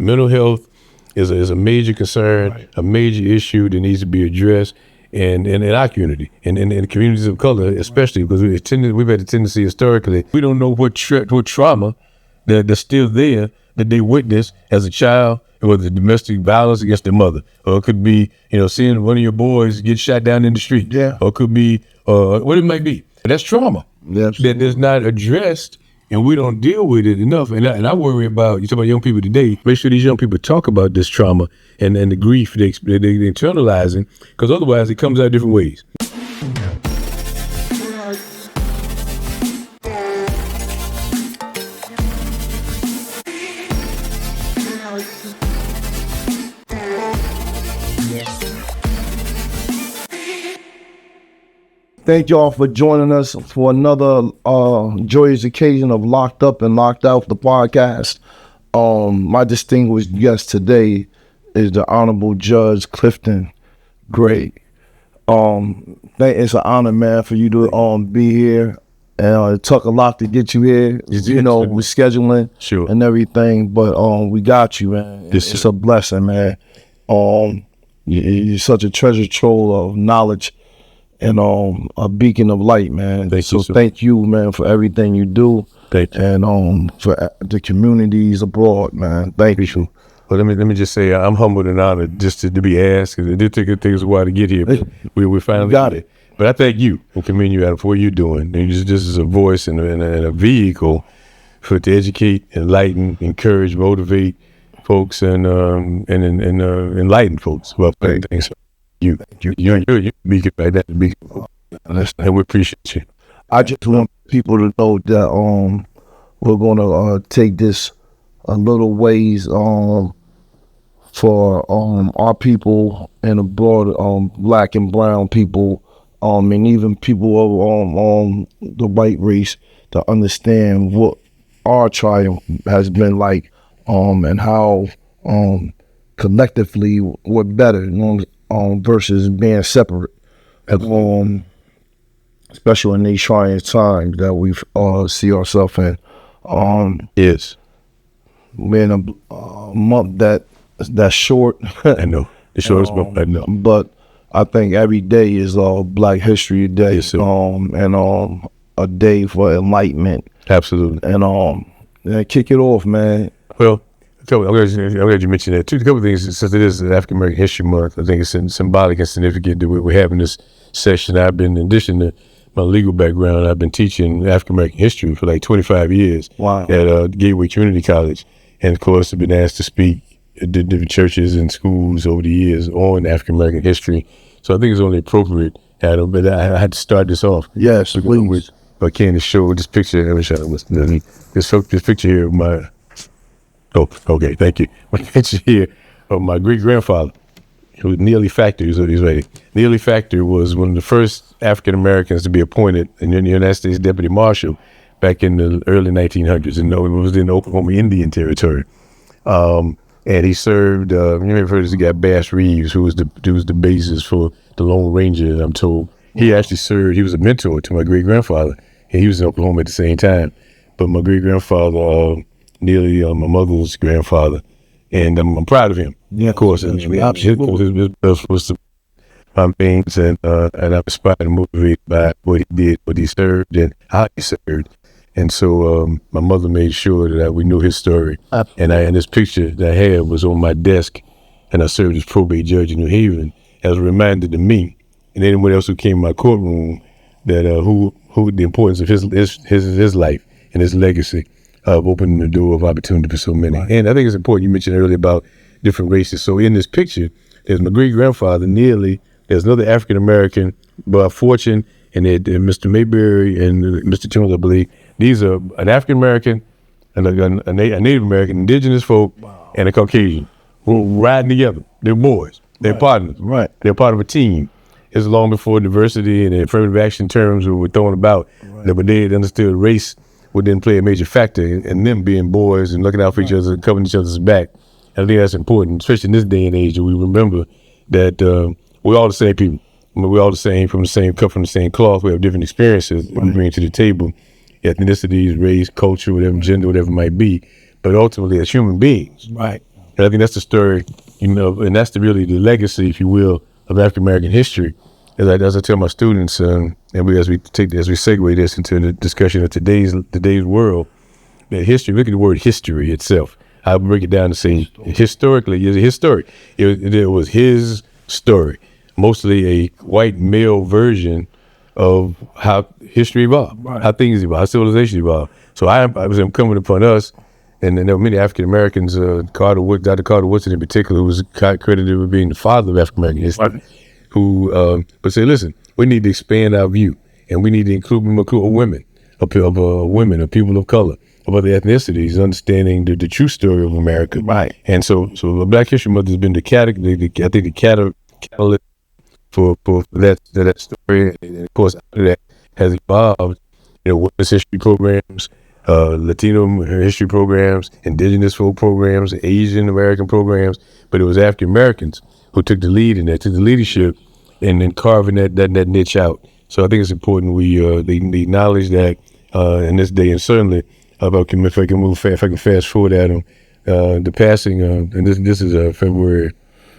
mental health is a major concern, a major issue that needs to be addressed. And in our community, and in communities of color, especially because we've had a tendency historically, we don't know what trauma that's still there that they witnessed as a child, whether domestic violence against their mother, or it could be, seeing one of your boys get shot down in the street, or it could be what it might be. That's trauma that is not addressed, and we don't deal with it enough. And I worry about, you talk about young people today, make sure these young people talk about this trauma and the grief they're internalizing, because otherwise it comes out different ways. Thank y'all for joining us for another joyous occasion of Locked Up and Locked Out, the podcast. My distinguished guest today is the Honorable Judge Clifton Graves. It's an honor, man, for you to be here. And it took a lot to get you here, with scheduling and everything, but we got you, man. It's a blessing, man. You're such a treasure trove of knowledge and a beacon of light, man. Thank you, man, for everything you do. Thank you. And for the communities abroad, man. Thank you. Well, let me just say I'm humbled and honored just to be asked, because it did take us a while to get here, but we finally got it. But I thank you and commend you for what you're doing. And just as a voice and a vehicle to educate, enlighten, encourage, motivate folks, and enlighten folks about things. You beacon right there, and we appreciate you. I just want people to know that we're gonna take this a little ways for our people and abroad, black and brown people, and even people of the white race, to understand what our triumph has been like, and how collectively we're better, versus being separate, especially in these trying times that we see ourselves in. Yes, we're in a month that's short. I know, the shortest month. I know, but I think every day is Black History Day, and a day for enlightenment. Absolutely, and kick it off, man. Well, I'm glad you mentioned that too. A couple of things, since it is African American History Month, I think it's symbolic and significant that we're having this session. I've been, in addition to my legal background, I've been teaching African American history for like 25 years at Gateway Community College, and of course I've been asked to speak at different churches and schools over the years on African American history. So I think it's only appropriate, Adam, but I had to start this off. Yes, please. If I can, to show this picture. This picture here of my. Oh, okay, thank you. My picture here of my great-grandfather, who was Neely Factor, is what he's writing. Neely Factor was one of the first African Americans to be appointed in the United States Deputy Marshal back in the early 1900s, and it was in the Oklahoma Indian Territory. And he served, you may have heard of this guy, Bass Reeves, who was the basis for the Lone Ranger, I'm told. He actually served, he was a mentor to my great-grandfather, and he was in Oklahoma at the same time. But my great-grandfather, Neely, my mother's grandfather, and I'm proud of him. Yeah, of course. His was my things, and I'm inspired and motivated by what he did, what he served, and how he served. And so my mother made sure that we knew his story. And this picture that I had was on my desk, and I served as probate judge in New Haven as a reminder to me and anyone else who came in my courtroom that who the importance of his life and his legacy of opening the door of opportunity for so many. Right. And I think it's important, you mentioned earlier about different races. So in this picture, there's my great-grandfather, Neely, there's another African-American by fortune, and Mr. Mayberry and Mr. Jones, I believe. These are an African-American, and a Native American, indigenous folk, and a Caucasian, who are riding together. They're boys. They're partners. Right. They're part of a team. It's long before diversity and affirmative action terms were thrown about, but they had understood race would then play a major factor in them being boys and looking out for each other, covering each other's back. And I think that's important, especially in this day and age, that we remember that we're all the same people. I mean, we're all the same, from the same cut, from the same cloth. We have different experiences we bring to the table, ethnicities, race, culture, whatever, gender, whatever it might be. But ultimately, as human beings, And I think that's the story, and that's really the legacy, if you will, of African American history. As I tell my students, and as we segue this into the discussion of today's world, that history. Look at the word history itself. I break it down to say historically, it's his story. It was his story, mostly a white male version of how history evolved, how things evolved, how civilization evolved. So I was coming upon us, and there were many African Americans. Dr. Carter Woodson in particular, who was credited with being the father of African American history, but say, listen, we need to expand our view, and we need to include women, of people of color, of other ethnicities, understanding the true story of America. Right. And so Black History Month has been the catalyst for that story. And of course, after that has evolved, women's history programs, Latino history programs, indigenous folk programs, Asian American programs. But it was African Americans who took the lead in that, took the leadership, and then carving that niche out. So I think it's important we they acknowledge that in this day, and certainly if I can fast forward at them, the passing, and this is February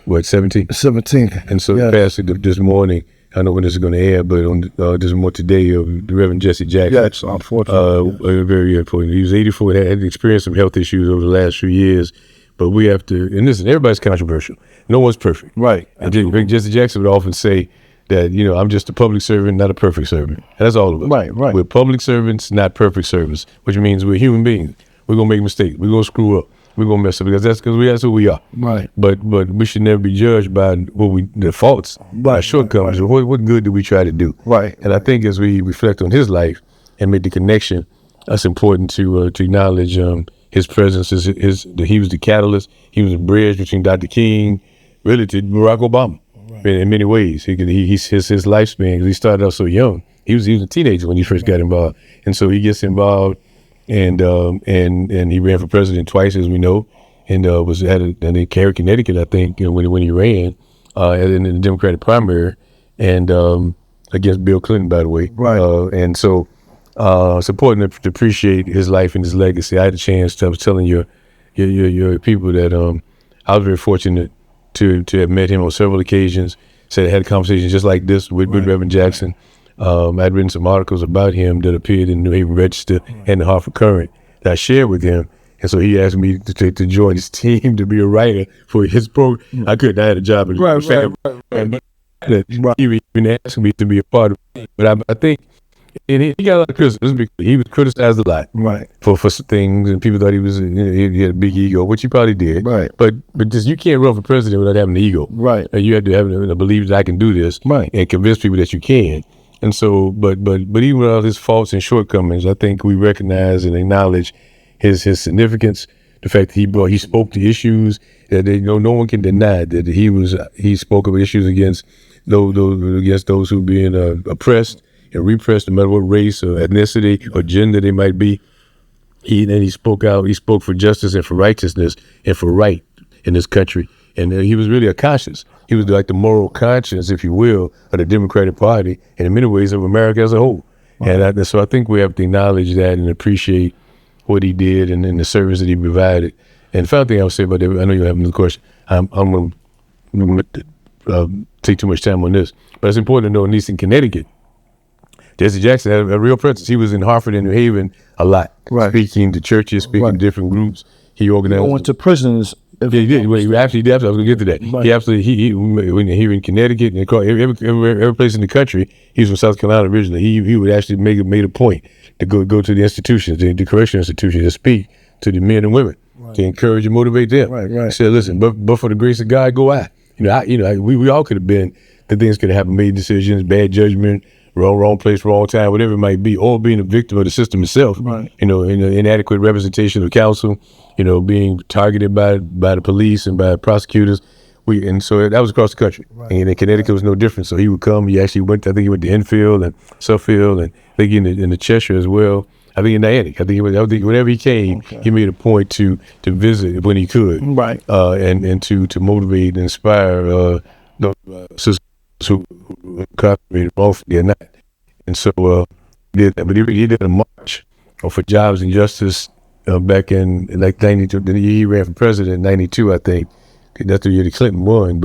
17th? 17th. And so the passing this morning. I don't know when this is going to air, but on this more today of the Reverend Jesse Jackson. Yes, unfortunately. Very important. He was 84 and had experienced some health issues over the last few years. But we have to, and listen, everybody's controversial. No one's perfect. Right. And Jesse Jackson would often say that, I'm just a public servant, not a perfect servant. And that's all of us. Right. We're public servants, not perfect servants, which means we're human beings. We're going to make mistakes. We're going to screw up. We're going to mess up because that's who we are. Right. But we should never be judged by the faults, by shortcomings. Right. What good do we try to do? Right. And I think as we reflect on his life and make the connection, that's important to acknowledge his presence. He was the catalyst. He was a bridge between Dr. King, really, to Barack Obama. Right. In many ways, his lifespan, because he started out so young. He was a teenager when he first got involved, and so he gets involved. And he ran for president twice, as we know, and was in Connecticut, I think, when he ran in the Democratic primary, and against Bill Clinton, by the way. Right. And so it's important to appreciate his life and his legacy. I had a chance I was telling your people that I was very fortunate to have met him on several occasions. Said I had conversations just like this with Reverend Jackson. I'd written some articles about him that appeared in the New Haven Register and the Hartford Courant that I shared with him. And so he asked me to join his team to be a writer for his program. I couldn't. I had a job at the But he even asked me to be a part of it. But I think he got a lot of criticism because he was criticized a lot for things, and people thought he had a big ego, which he probably did. Right. But just you can't run for president without having an ego. Right. You have to have a belief that I can do this, and convince people that you can. And so, but even with all his faults and shortcomings, I think we recognize and acknowledge his significance. The fact that he spoke to issues that no one can deny that he spoke of issues against those who are being oppressed and repressed, no matter what race or ethnicity or gender they might be. He spoke out. He spoke for justice and for righteousness and for right in this country. And he was really a conscience. He was like the moral conscience, if you will, of the Democratic Party, and in many ways of America as a whole. And so I think we have to acknowledge that and appreciate what he did and the service that he provided. And the final thing I would say about that, I know you have another question. I'm going to take too much time on this, but it's important to know, at least in Connecticut, Jesse Jackson had a real presence. He was in Hartford and New Haven a lot, speaking to churches, speaking to different groups. He organized. He went to prisons. Yeah, he did. He absolutely did. I was going to get to that. Right. He absolutely, when he was in Connecticut and every place in the country, he was from South Carolina originally. He would actually made a point to go to the institutions, the correctional institutions, to speak to the men and women, to encourage and motivate them. Right. He said, listen, but for the grace of God, go out. We all could have been, the things could have happened, made decisions, bad judgment, wrong place, wrong time, whatever it might be, or being a victim of the system itself. Right. Inadequate representation of counsel, being targeted by the police and by prosecutors. And so that was across the country. Right. And in Connecticut was no different. So he would come. He actually went. I think he went to Enfield and Suffield, and I think in the Cheshire as well. I think in Niantic. I think whenever he came, he made a point to visit when he could. Right. And to motivate and inspire sisters who incarcerated wrongfully or not. And so he did that. But he did a march for jobs and justice back in like 92. The year he ran for president in 92, I think. That's the year that Clinton won.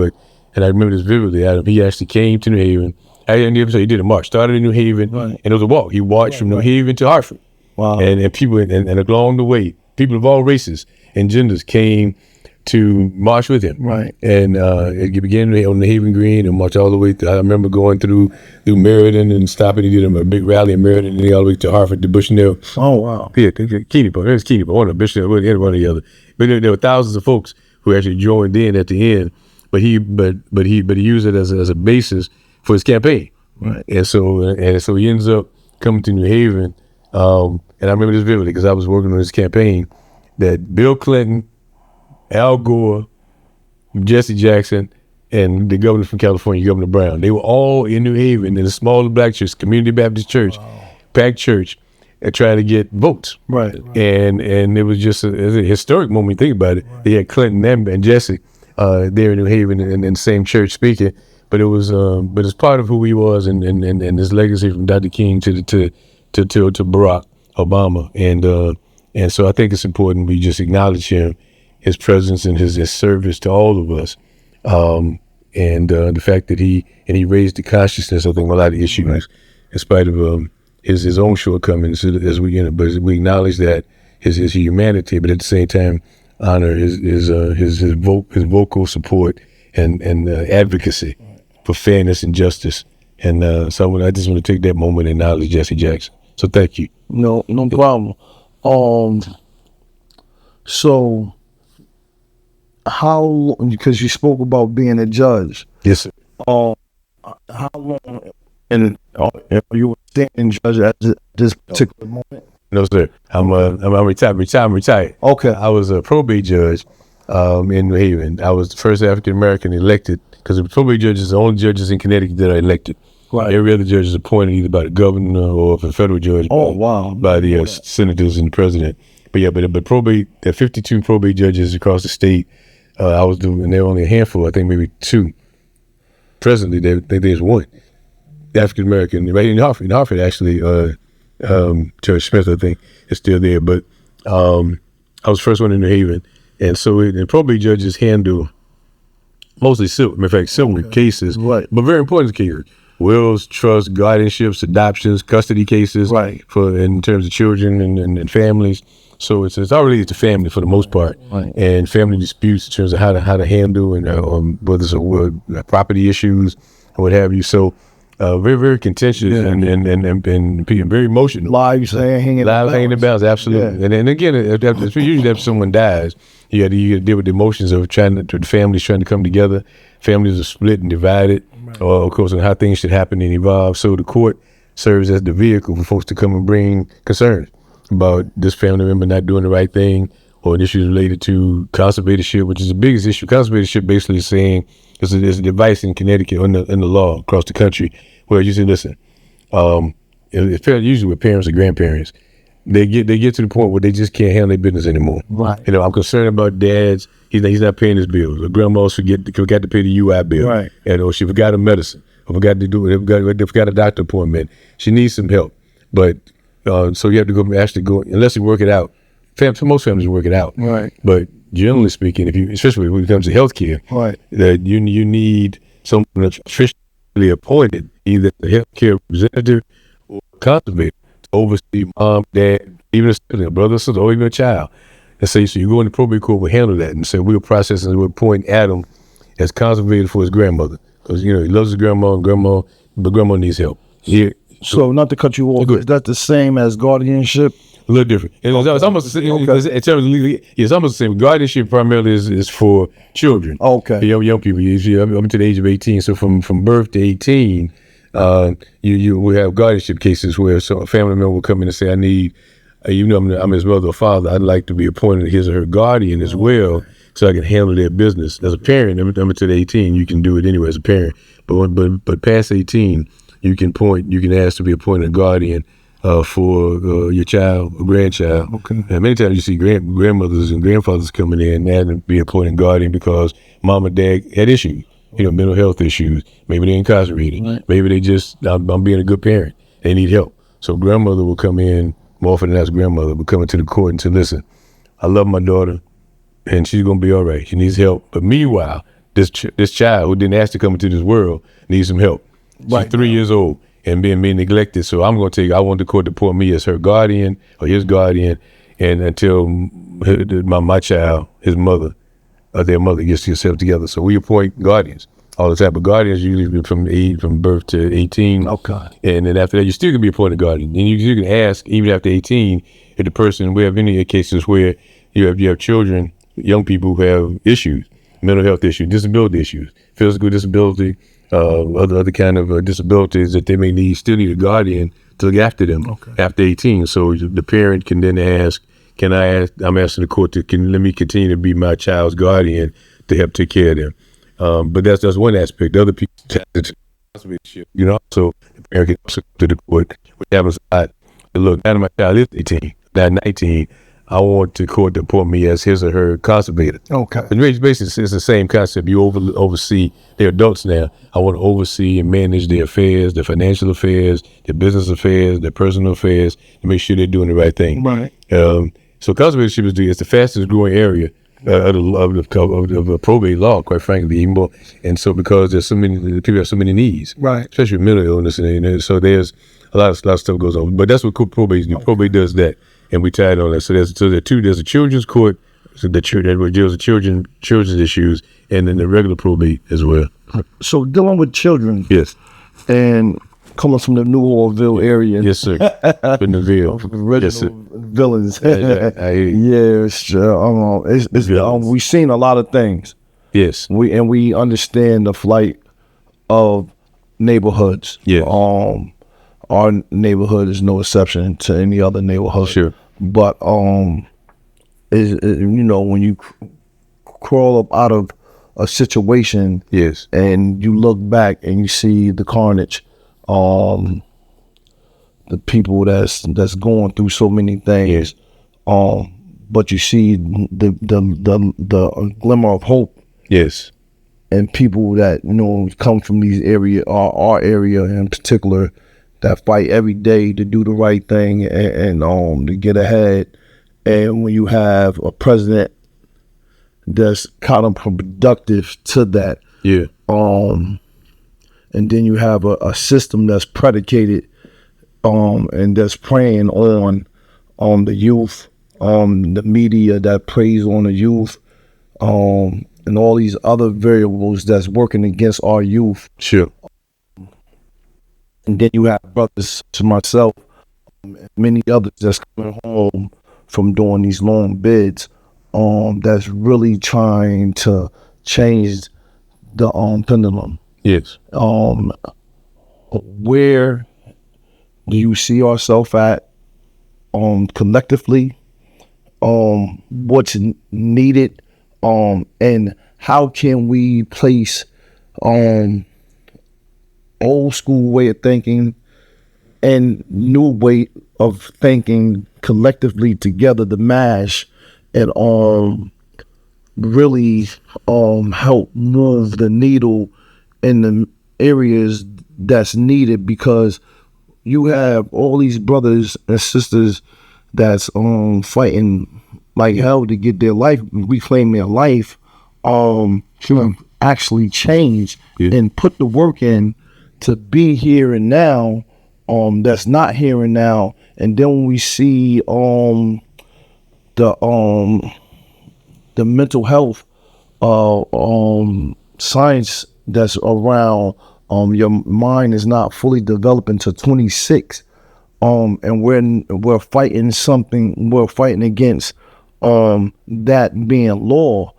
And I remember this vividly. He actually came to New Haven. I didn't even say he did a march. Started in New Haven, and it was a walk. He walked from New Haven to Hartford. Wow. And people, and along the way, people of all races and genders came to march with him. Right. And it began on the Haven Green and marched all the way through. I remember going through Meriden and stopping. He did a big rally in Meriden and then all the way to Hartford, to Bushnell. Oh, wow. Yeah, Keeney Park. There's Keeney Park. One of Bushnell, one or the other. But there were thousands of folks who actually joined in at the end. But he used it as a basis for his campaign. Right. And so he ends up coming to New Haven. And I remember this vividly because I was working on his campaign. That Bill Clinton, Al Gore, Jesse Jackson, and the governor from California, Governor Brown, they were all in New Haven in a small black church, Community Baptist Church, packed church, and trying to get votes. Right. And it was just a historic moment when you think about it. They had Clinton and Jesse there in New Haven in the same church speaking. But it's part of who he was and his legacy from Dr. King to Barack Obama. And so I think it's important we just acknowledge him, his presence and his service to all of us. And the fact that he raised the consciousness, I think, a lot of issues, in spite of his own shortcomings, as but we acknowledge that his humanity, but at the same time honor his vocal support and advocacy for fairness and justice. And so I just want to take that moment and acknowledge Jesse Jackson. So thank you. No problem. So how long, because you spoke about being a judge. Yes, sir. How long and are you a standing judge at this particular moment? No, sir. I'm retired. Okay. I was a probate judge in New Haven. I was the first African American elected, because the probate judge is the only judges in Connecticut that are elected. Right. Every other judge is appointed either by the governor or if a federal judge. By the senators and the president. But probate, there are 52 probate judges across the state. I was doing, and there were only a handful, I think maybe two. Presently, there's one African American right in Hartford actually. Judge Smith, I think, is still there. But I was the first one in New Haven, and so the probate judges handle mostly civil, in fact, civil cases, right? But very important cases: wills, trusts, guardianships, adoptions, custody cases, right? For in terms of children and families. So it's all related to family for the most part, right? And family disputes in terms of how to handle and whether it's property issues or what have you. So. Very, very contentious and very emotional. Lives hanging in the balance. Absolutely. Yeah. And again, usually after someone dies, you got to deal with the emotions of the families trying to come together. Families are split and divided, or of course, on how things should happen and evolve. So the court serves as the vehicle for folks to come and bring concerns about this family member not doing the right thing, or an issue related to conservatorship, which is the biggest issue. Conservatorship basically is saying it's a device in Connecticut in the law across the country where you say, listen, it's fairly usually with parents or grandparents, they get to the point where they just can't handle their business anymore. Right. I'm concerned about dads. He's not paying his bills. Or grandma's forgot to pay the UI bill. Right. Or she forgot her medicine. Or forgot to do it. They forgot a doctor appointment. She needs some help. But so you have to go unless you work it out. Most families work it out. Right. But generally speaking, especially when it comes to healthcare, right, that you need someone that's officially appointed, either a healthcare representative or a conservator, to oversee mom, dad, even a brother, sister, or even a child. And so you go into probate court, we'll handle that, and so we'll process and we'll appoint Adam as conservator for his grandmother, because he loves his grandma, but grandma needs help. So not to cut you off, is that the same as guardianship? A little different. It's almost the same. In terms of legally, it's almost the same. Guardianship primarily is for children. Okay. Young people. Usually up to the age of 18. So from birth to 18, you will have guardianship cases where a family member will come in and say, I need, I'm his mother or father, I'd like to be appointed his or her guardian as well, so I can handle their business. As a parent, up to the 18, you can do it anyway as a parent. But past 18, you can ask to be appointed a guardian for your child or grandchild. Okay. And many times you see grandmothers and grandfathers coming in and be appointed guardian because mom and dad had issues, mental health issues. Maybe they're incarcerated. Right. Maybe they just, I'm being a good parent. They need help. So grandmother will come in, more often than not, grandmother will come into the court and say, listen, I love my daughter, and she's gonna be all right. She needs help. But meanwhile, this child who didn't ask to come into this world needs some help. She's 3 years old and being neglected. So I want the court to appoint me as her guardian or his guardian, and until my child, his mother, or their mother gets herself together. So we appoint guardians all the time. But guardians usually from birth to 18. Okay. And then after that, you still can be appointed guardian. And you can ask, even after 18, if the person, we have any cases where you have children, young people who have issues, mental health issues, disability issues, physical disability, other kind of disabilities that they may still need a guardian to look after them after 18. So the parent can then ask, I'm asking the court let me continue to be my child's guardian to help take care of them. But that's one aspect. The other people, so the parent can also go to the court, which happens a lot. Look, now that my child is 18, now 19, I want the court to appoint me as his or her conservator. Okay. It's basically it's the same concept. You oversee, they're adults now. I want to oversee and manage their affairs, their financial affairs, their business affairs, their personal affairs, to make sure they're doing the right thing. Right. So conservatorship is the fastest growing area of probate law, quite frankly, even more. And so because there's so many people have so many needs, Right. especially with mental illness, and so there's a lot of stuff goes on. But that's what probate do. Probate does that, and we tied on that. So there's a children's court, so that deals with children's issues, and then the regular probate as well. So dealing with children. Yes. And coming from the New Orleans area. Yes, sir. In the Ville. Original villains. I hear you. Yeah, we've seen a lot of things. Yes. We understand the flight of neighborhoods. Yeah. Our neighborhood is no exception to any other neighborhood. Sure. But when you crawl up out of a situation, yes, and you look back and you see the carnage, the people that's going through so many things, but you see the glimmer of hope. Yes. And people that come from these area, our area in particular, that fight every day to do the right thing and to get ahead. And when you have a president that's kind of productive to that, and then you have a system that's predicated and that's preying on the youth, the media that preys on the youth, and all these other variables that's working against our youth. Sure. And then you have brothers to myself, and many others that's coming home from doing these long bids, that's really trying to change the pendulum. Yes. Where do you see yourself at collectively? What's needed? And how can we place old school way of thinking and new way of thinking collectively together to mash and really help move the needle in the areas that's needed, because you have all these brothers and sisters that's fighting like hell to get their life, reclaim their life, to actually change and put the work in to be here and now, that's not here and now. And then when we see the mental health science that's around, your mind is not fully developed until 26, and we're fighting something, we're fighting against that being law.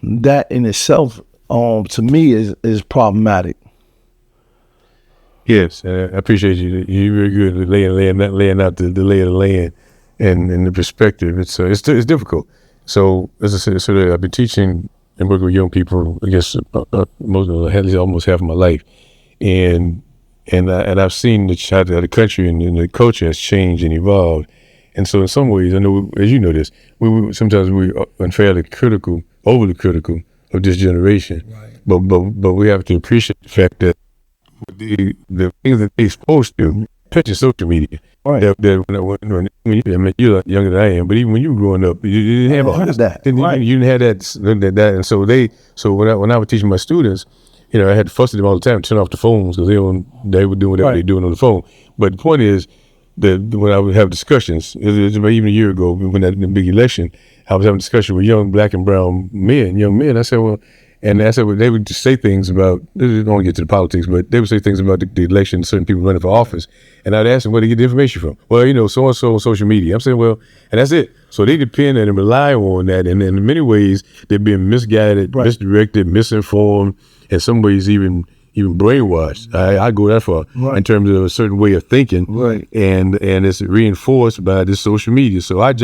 That in itself, to me, is problematic. Yes, I appreciate you. You're very good at laying out the lay of the land and the perspective. It's difficult. So as I said, I've been teaching and working with young people, I guess almost half of my life, and I've seen the country and the culture has changed and evolved. And so in some ways, I know, as you know this, we sometimes we're unfairly critical, overly critical of this generation. Right. But we have to appreciate the fact that the things that they're supposed to, especially social media, Right. I mean, you're younger than I am, but even when you were growing up, you didn't have all this. that. Right. You didn't have that, and so when I was teaching my students, I had to fuss at them all the time, turn off the phones because they were doing whatever they're doing on the phone. But the point is that when I would have discussions, it was about even a year ago when that the big election, I was having a discussion with young black and brown young men. I said, well. And I said, well, they would just say things about, they don't want to get to the politics, but they would say things about the election, certain people running for office. And I'd ask them where they get the information from. Well, so-and-so on social media. I'm saying, well, and that's it. So they depend and rely on that. And in many ways, they're being misguided, misdirected, misinformed, in some ways even brainwashed. I go that far in terms of a certain way of thinking. Right. And it's reinforced by this social media. So our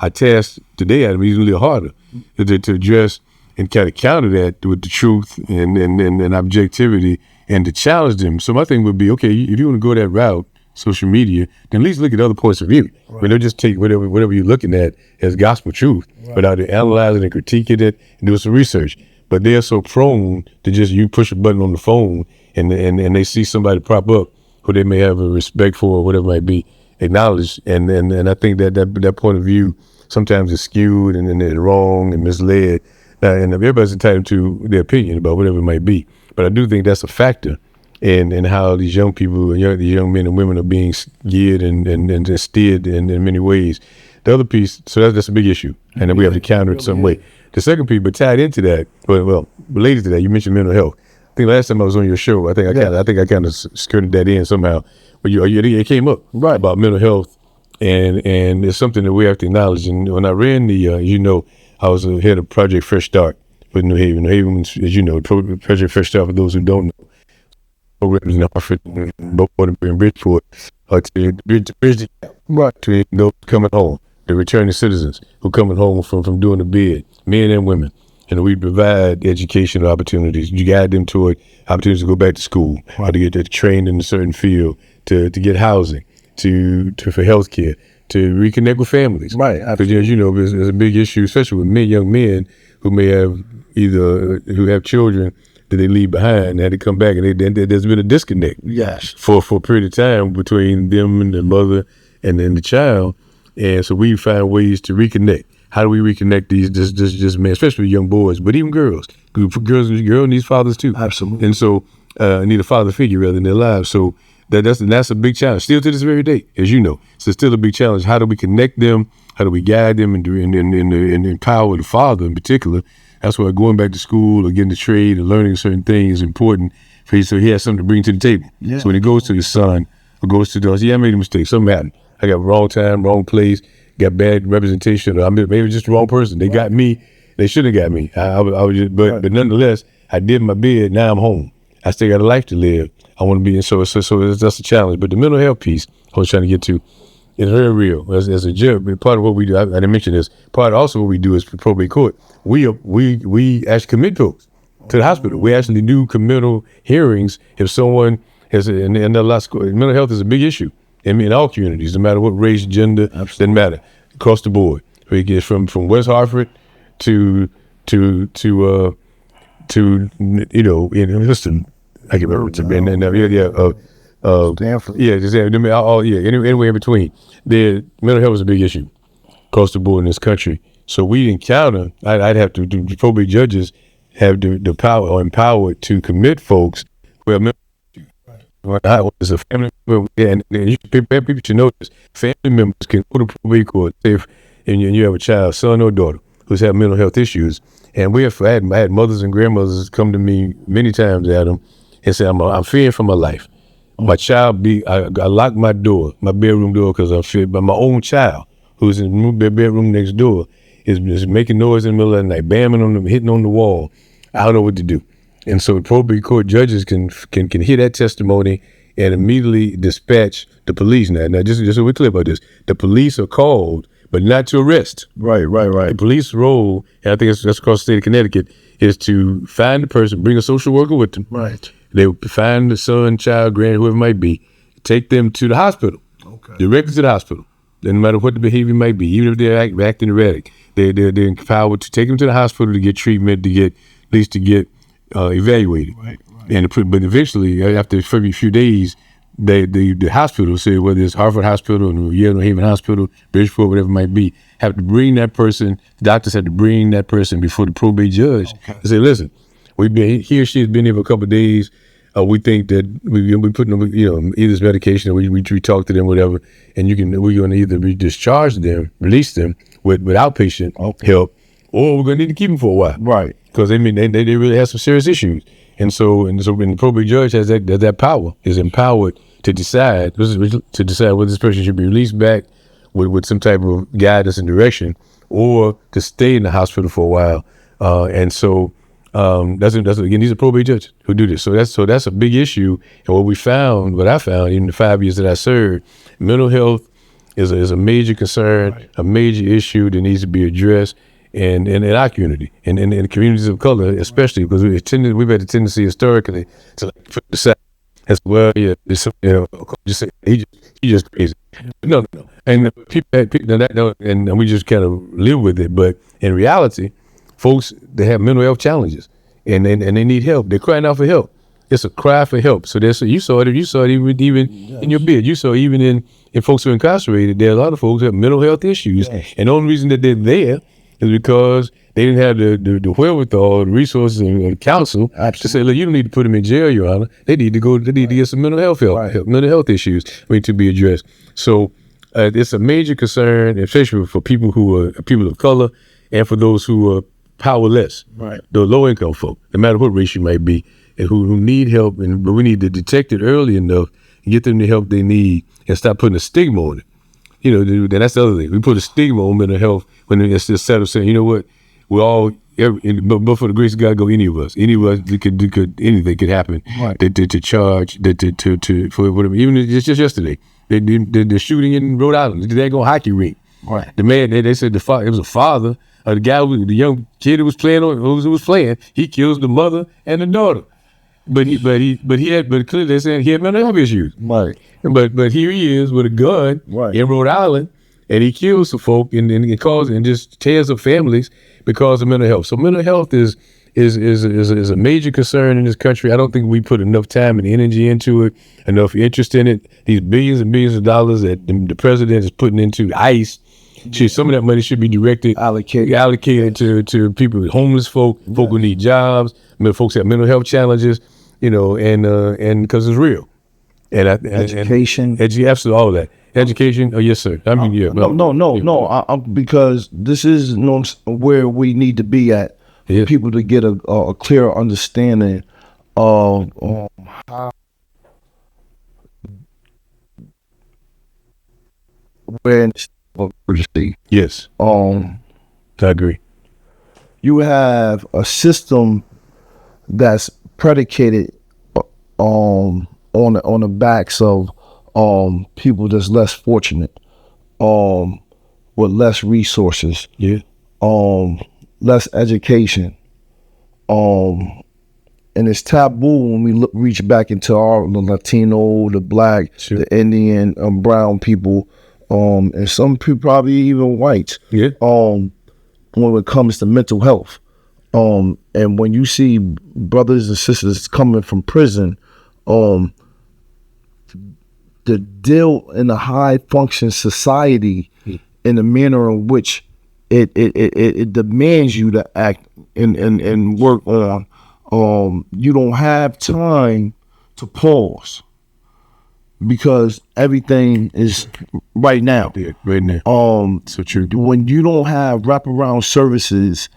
task today had to be even a little harder to address and kind of counter that with the truth and objectivity and to challenge them. So my thing would be, okay, if you want to go that route, social media, then at least look at other points of view. Right. But don't just take whatever you're looking at as gospel truth, without analyzing and critiquing it and doing some research. But they're so prone to just you push a button on the phone and they see somebody prop up who they may have a respect for or whatever it might be, acknowledge. And I think that point of view sometimes is skewed and wrong and misled. And everybody's entitled to their opinion about whatever it might be. But I do think that's a factor in how these young people, these young men and women are being geared and steered in many ways. The other piece, so that's a big issue, and then we have to counter it some way. The second piece, but tied into that, well, related to that, you mentioned mental health. I think last time I was on your show, I think I kind of skirted that in somehow. But it came up about mental health, and it's something that we have to acknowledge. And when I ran the, I was head of Project Fresh Start with New Haven. New Haven, as you know, Project Fresh Start, for those who don't know, programs in Hartford, Beauport, and Bridgeport to bridge the gap between those coming home, the returning citizens who coming home from doing the bid, men and women. And we provide educational opportunities. You guide them toward opportunities to go back to school, or to get trained in a certain field, to get housing, for health care, to reconnect with families. Right. Because as you know, there's a big issue, especially with young men who may have who have children that they leave behind and had to come back, and there's been a disconnect. Yes. For a period of time between them and the mother and then the child, and so we find ways to reconnect. How do we reconnect this men, especially young boys, but even girls? Girls need fathers too. Absolutely. And so need a father figure rather in their lives. So that's a big challenge still to this very day, as you know. So it's still a big challenge. How do we connect them? How do we guide them and empower the father in particular? That's why going back to school or getting the trade and learning certain things is important for you, so he has something to bring to the table. Yeah. So when he goes to his son or goes to those, I made a mistake. Something happened. I got wrong time, wrong place, got bad representation, or maybe just the wrong person. They got me. They should have got me. I was just, but nonetheless, I did my bid. Now I'm home. I still got a life to live. I want to be in. So that's a challenge. But the mental health piece I was trying to get to is very real. As a judge, part of what we do, I didn't mention this. Part also what we do is probate court. We actually commit folks to the hospital. We actually do committal hearings if someone has mental health is a big issue in all communities, no matter what race, gender, doesn't matter, across the board. We get from West Hartford to listen, I can remember Stanford. Anywhere in between. The mental health is a big issue across the board in this country. So we encounter, I'd have to do, probate judges have the power or empowered to commit folks where mental as a family member, and people should know this. Family members can go to probate court if you have a child, son or daughter, who's had mental health issues. And I had mothers and grandmothers come to me many times, Adam, and say, I'm fearing for my life. My child I lock my bedroom door, because I'm feared by my own child, who's in the bedroom next door, is making noise in the middle of the night, bamming on them, hitting on the wall. I don't know what to do. And so probate court judges can hear that testimony and immediately dispatch the police. Now just so we're clear about this, the police are called, but not to arrest. Right. The police role, and I think that's across the state of Connecticut, is to find the person, bring a social worker with them. Right. They find the son, child, grand, whoever it might be, take them to the hospital. Okay. Directly to the hospital. No matter what the behavior might be, even if they're acting erratic, they're empowered to take them to the hospital to get treatment, at least to get evaluated. Right. But eventually, after a few days, the hospital, say whether it's Harvard Hospital or Yale Haven Hospital, Bridgeport, whatever it might be, have to bring that person. The doctors have to bring that person before the probate judge and say, listen, he or she has been here for a couple of days. We think that we put them, either this medication or we talk to them, whatever, and we're going to either discharge them, release them with outpatient help, or we're going to need to keep them for a while, Right? Because they really have some serious issues, and so when the probate judge has that power, is empowered to decide whether this person should be released back with some type of guidance and direction, or to stay in the hospital for a while, and so. That's again, these are probate judges who do this. So that's a big issue. And what I found in the 5 years that I served, mental health is a major concern, right, a major issue that needs to be addressed in our community and in communities of color, especially because we've had a tendency historically to like put aside as well. Yeah, just say he just crazy. No. And people and we just kind of live with it. But in reality, folks, they have mental health challenges, and they need help. They're crying out for help. It's a cry for help. So you saw it even yes, in your bid. You saw even in folks who are incarcerated, there are a lot of folks who have mental health issues. Yes. And the only reason that they're there is because they didn't have the wherewithal, the resources, and counsel to say, look, you don't need to put them in jail, Your Honor. They need to get some mental health help, mental health issues to be addressed. So it's a major concern, especially for people who are people of color and for those who are powerless, right? The low-income folk, no matter what race you might be, and who need help, but we need to detect it early enough and get them the help they need and stop putting a stigma on it. That's the other thing. We put a stigma on mental health when it's instead of saying, you know what, we're all, but for the grace of God, go any of us, anything could happen, right? To charge, for whatever. Even just yesterday, the shooting in Rhode Island, the daggone hockey rink. Right. The man, they said it was a father. The guy, the young kid who was playing, he kills the mother and the daughter. But clearly they're saying he had mental health issues. Right. But here he is with a gun, right, in Rhode Island, and he kills some folk and just tears up families because of mental health. So mental health is a major concern in this country. I don't think we put enough time and energy into it, enough interest in it. These billions and billions of dollars that the president is putting into ICE. Some of that money should be allocated to people, homeless folk who need jobs, folks that have mental health challenges, and because it's real. And education, absolutely all of that. Education, yes, sir. I mean, yeah. No. Because this is where we need to be at for people to get a clearer understanding of how. Awareness of emergency. Yes. I agree. You have a system that's predicated on the backs of people that's less fortunate, with less resources, less education, and it's taboo when we reach back into the Latino, the Black, the Indian, brown people. And some people, probably even whites, when it comes to mental health. And when you see brothers and sisters coming from prison, the deal in a high function society in the manner in which it demands you to act and work on, you don't have time to pause. Because everything is right now. Right now. So true. When you don't have wraparound services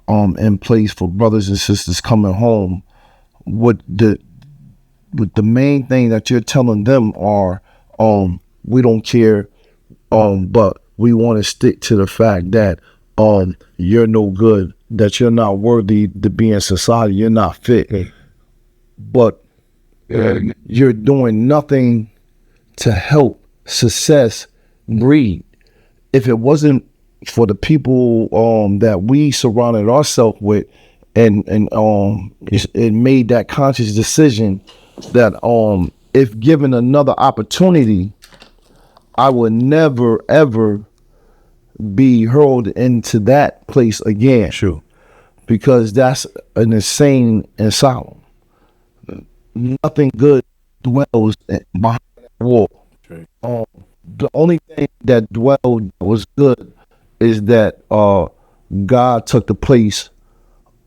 in place for brothers and sisters coming home, what the main thing that you're telling them are, we don't care, but we want to stick to the fact that you're no good, that you're not worthy to be in society, you're not fit. But you're doing nothing to help success breed. If it wasn't for the people that we surrounded ourselves with, and it made that conscious decision that if given another opportunity, I would never ever be hurled into that place again. Sure. Because that's an insane asylum. Nothing good dwells behind war. Right. The only thing that dwelled that was good is that God took the place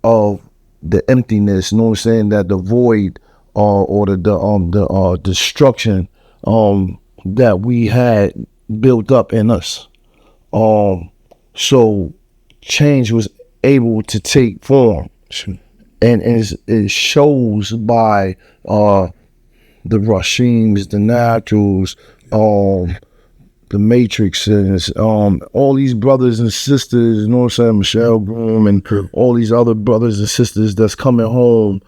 of the emptiness, you know what I'm saying, that the void or the destruction that we had built up in us. So change was able to take form. Sure. And it shows by the Rashims, the Naturals, the Matrixes, all these brothers and sisters, you know what I'm saying, Michelle Groom and all these other brothers and sisters that's coming home,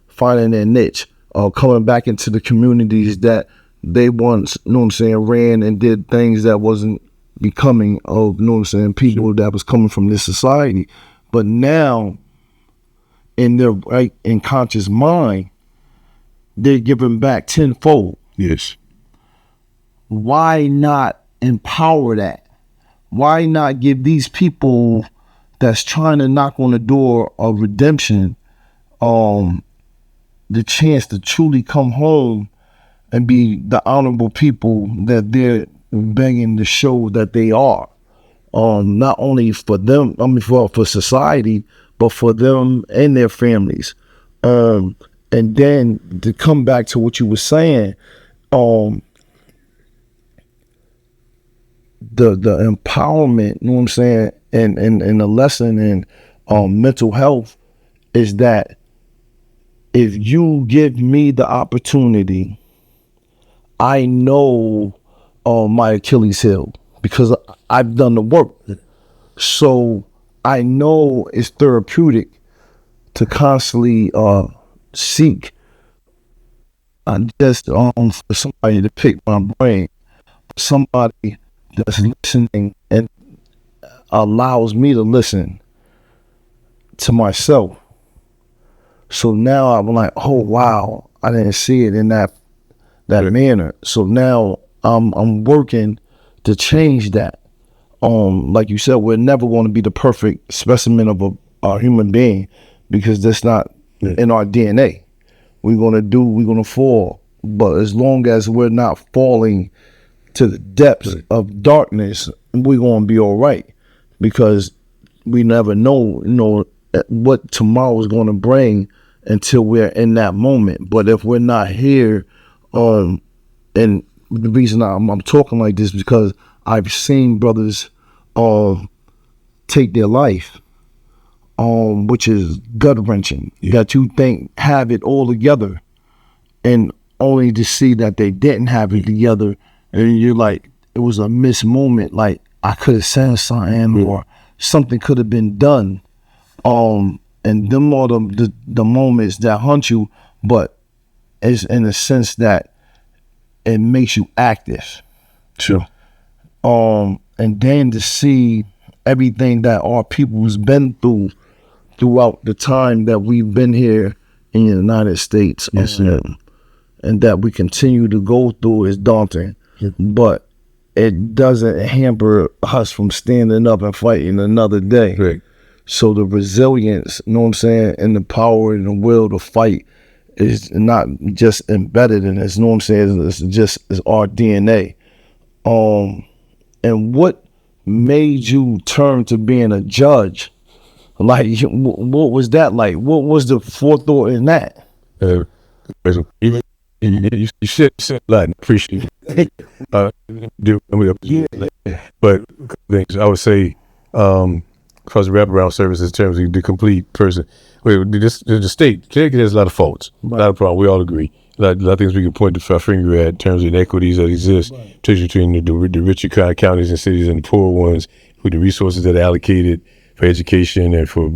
finding their niche, coming back into the communities that they once, you know what I'm saying, ran and did things that wasn't becoming of, you know what I'm saying, people that was coming from this society. But now, in their right and conscious mind, they're giving back tenfold. Yes. Why not empower that? Why not give these people that's trying to knock on the door of redemption the chance to truly come home and be the honorable people that they're begging to show that they are? Not only for them, I mean for society, but for them and their families. And then to come back to what you were saying, the empowerment, you know what I'm saying, and the lesson in mental health is that if you give me the opportunity, I know my Achilles heel because I've done the work. So I know it's therapeutic to constantly seek just for somebody to pick my brain, somebody that's listening and allows me to listen to myself. So now I'm like, oh wow, I didn't see it in that manner. So now I'm working to change that. Like you said, we're never going to be the perfect specimen of a human being because that's not in our DNA. We're gonna fall. But as long as we're not falling to the depths of darkness, we're gonna be all right. Because we never know, what tomorrow is gonna bring until we're in that moment. But if we're not here, and the reason I'm talking like this is because I've seen brothers take their life, which is gut wrenching. That you think have it all together, and only to see that they didn't have it together, and you're like, it was a missed moment. Like I could have said something, or something could have been done. And them are the moments that haunt you, but it's in the sense that it makes you active. Sure. And then to see everything that our people has been through throughout the time that we've been here in the United States, and that we continue to go through is daunting. But it doesn't hamper us from standing up and fighting another day. Right. So the resilience, you know what I'm saying, and the power and the will to fight is not just embedded in us, you know what I'm saying, it's our DNA. And what made you turn to being a judge? Like, what was that like? What was the forethought in that? Even you said a lot. I appreciate it. But things I would say, because wraparound services in terms of the complete person. The state, Connecticut has a lot of faults, a lot of problems. We all agree. A lot of things we can point our finger at in terms of inequities that exist between the richer counties and cities and the poor ones, with the resources that are allocated for education and for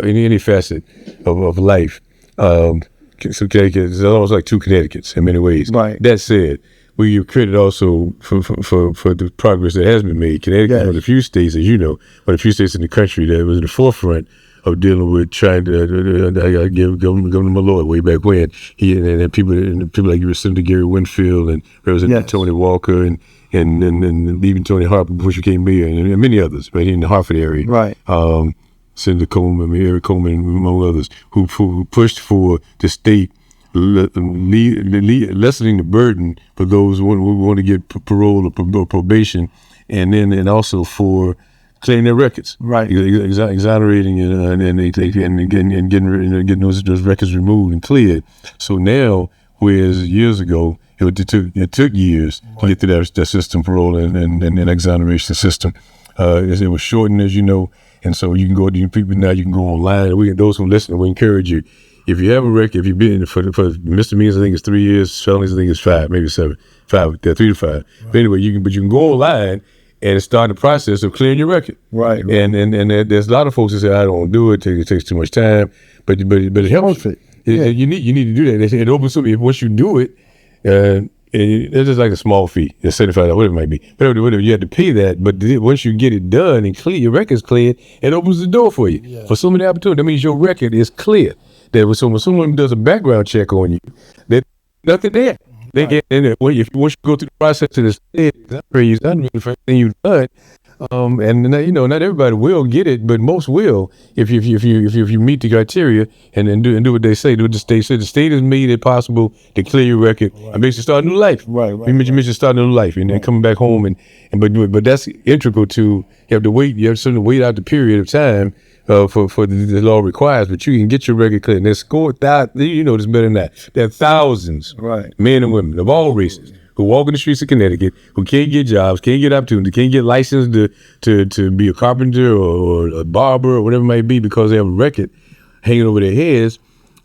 any facet of life. So Connecticut is almost like two Connecticut's in many ways. Right. That said, we give credit also for the progress that has been made. Connecticut is one of the few states, as you know, one of the few states in the country that was in the forefront of dealing with trying to give Governor Malloy way back when. And people like Senator Gary Winfield and Representative Tony Walker and even Tony Harper before she became mayor, and many others, right, in the Hartford area. Right. Senator Coleman, Eric Coleman, among others, who pushed for the state lessening the burden for those who want to get parole or probation, and also for clearing their records, Right. exonerating and getting those records removed and cleared. So now, whereas years ago it took years to get through that system, parole and exoneration system. It was shortened, as you know, and so you can go. People now you can go online. Those who listen, we encourage you. If you have a record, if you've been for misdemeanors, I think it's 3 years. Felonies, I think it's 5, maybe 7, 5, 3 to 5. Right. But anyway, you can go online and start the process of clearing your record. Right. And there's a lot of folks that say I don't do it. It takes too much time. But it helps. You need to do that. It opens up. Once you do it, it's just like a small fee. It's $75, whatever it might be. Whatever you have to pay that. But once you get it done and clear, your record's cleared, it opens the door for you for so many opportunities. That means your record is clear. That when someone does a background check on you, there's nothing there. They get in there. Once you go through the process of this, you've done for everything you've done. And not everybody will get it, but most will if you meet the criteria and do what they say. Do what the state said. The state has made it possible to clear your record and basically start a new life. Right. You mentioned starting a new life and then coming back home but that's integral to you have to wait out the period of time for the law requires, but you can get your record clear. And there's scored this better than that. There are thousands, men and women of all races, who walk in the streets of Connecticut, who can't get jobs, can't get opportunity, can't get licensed to be a carpenter or a barber or whatever it might be because they have a record hanging over their heads.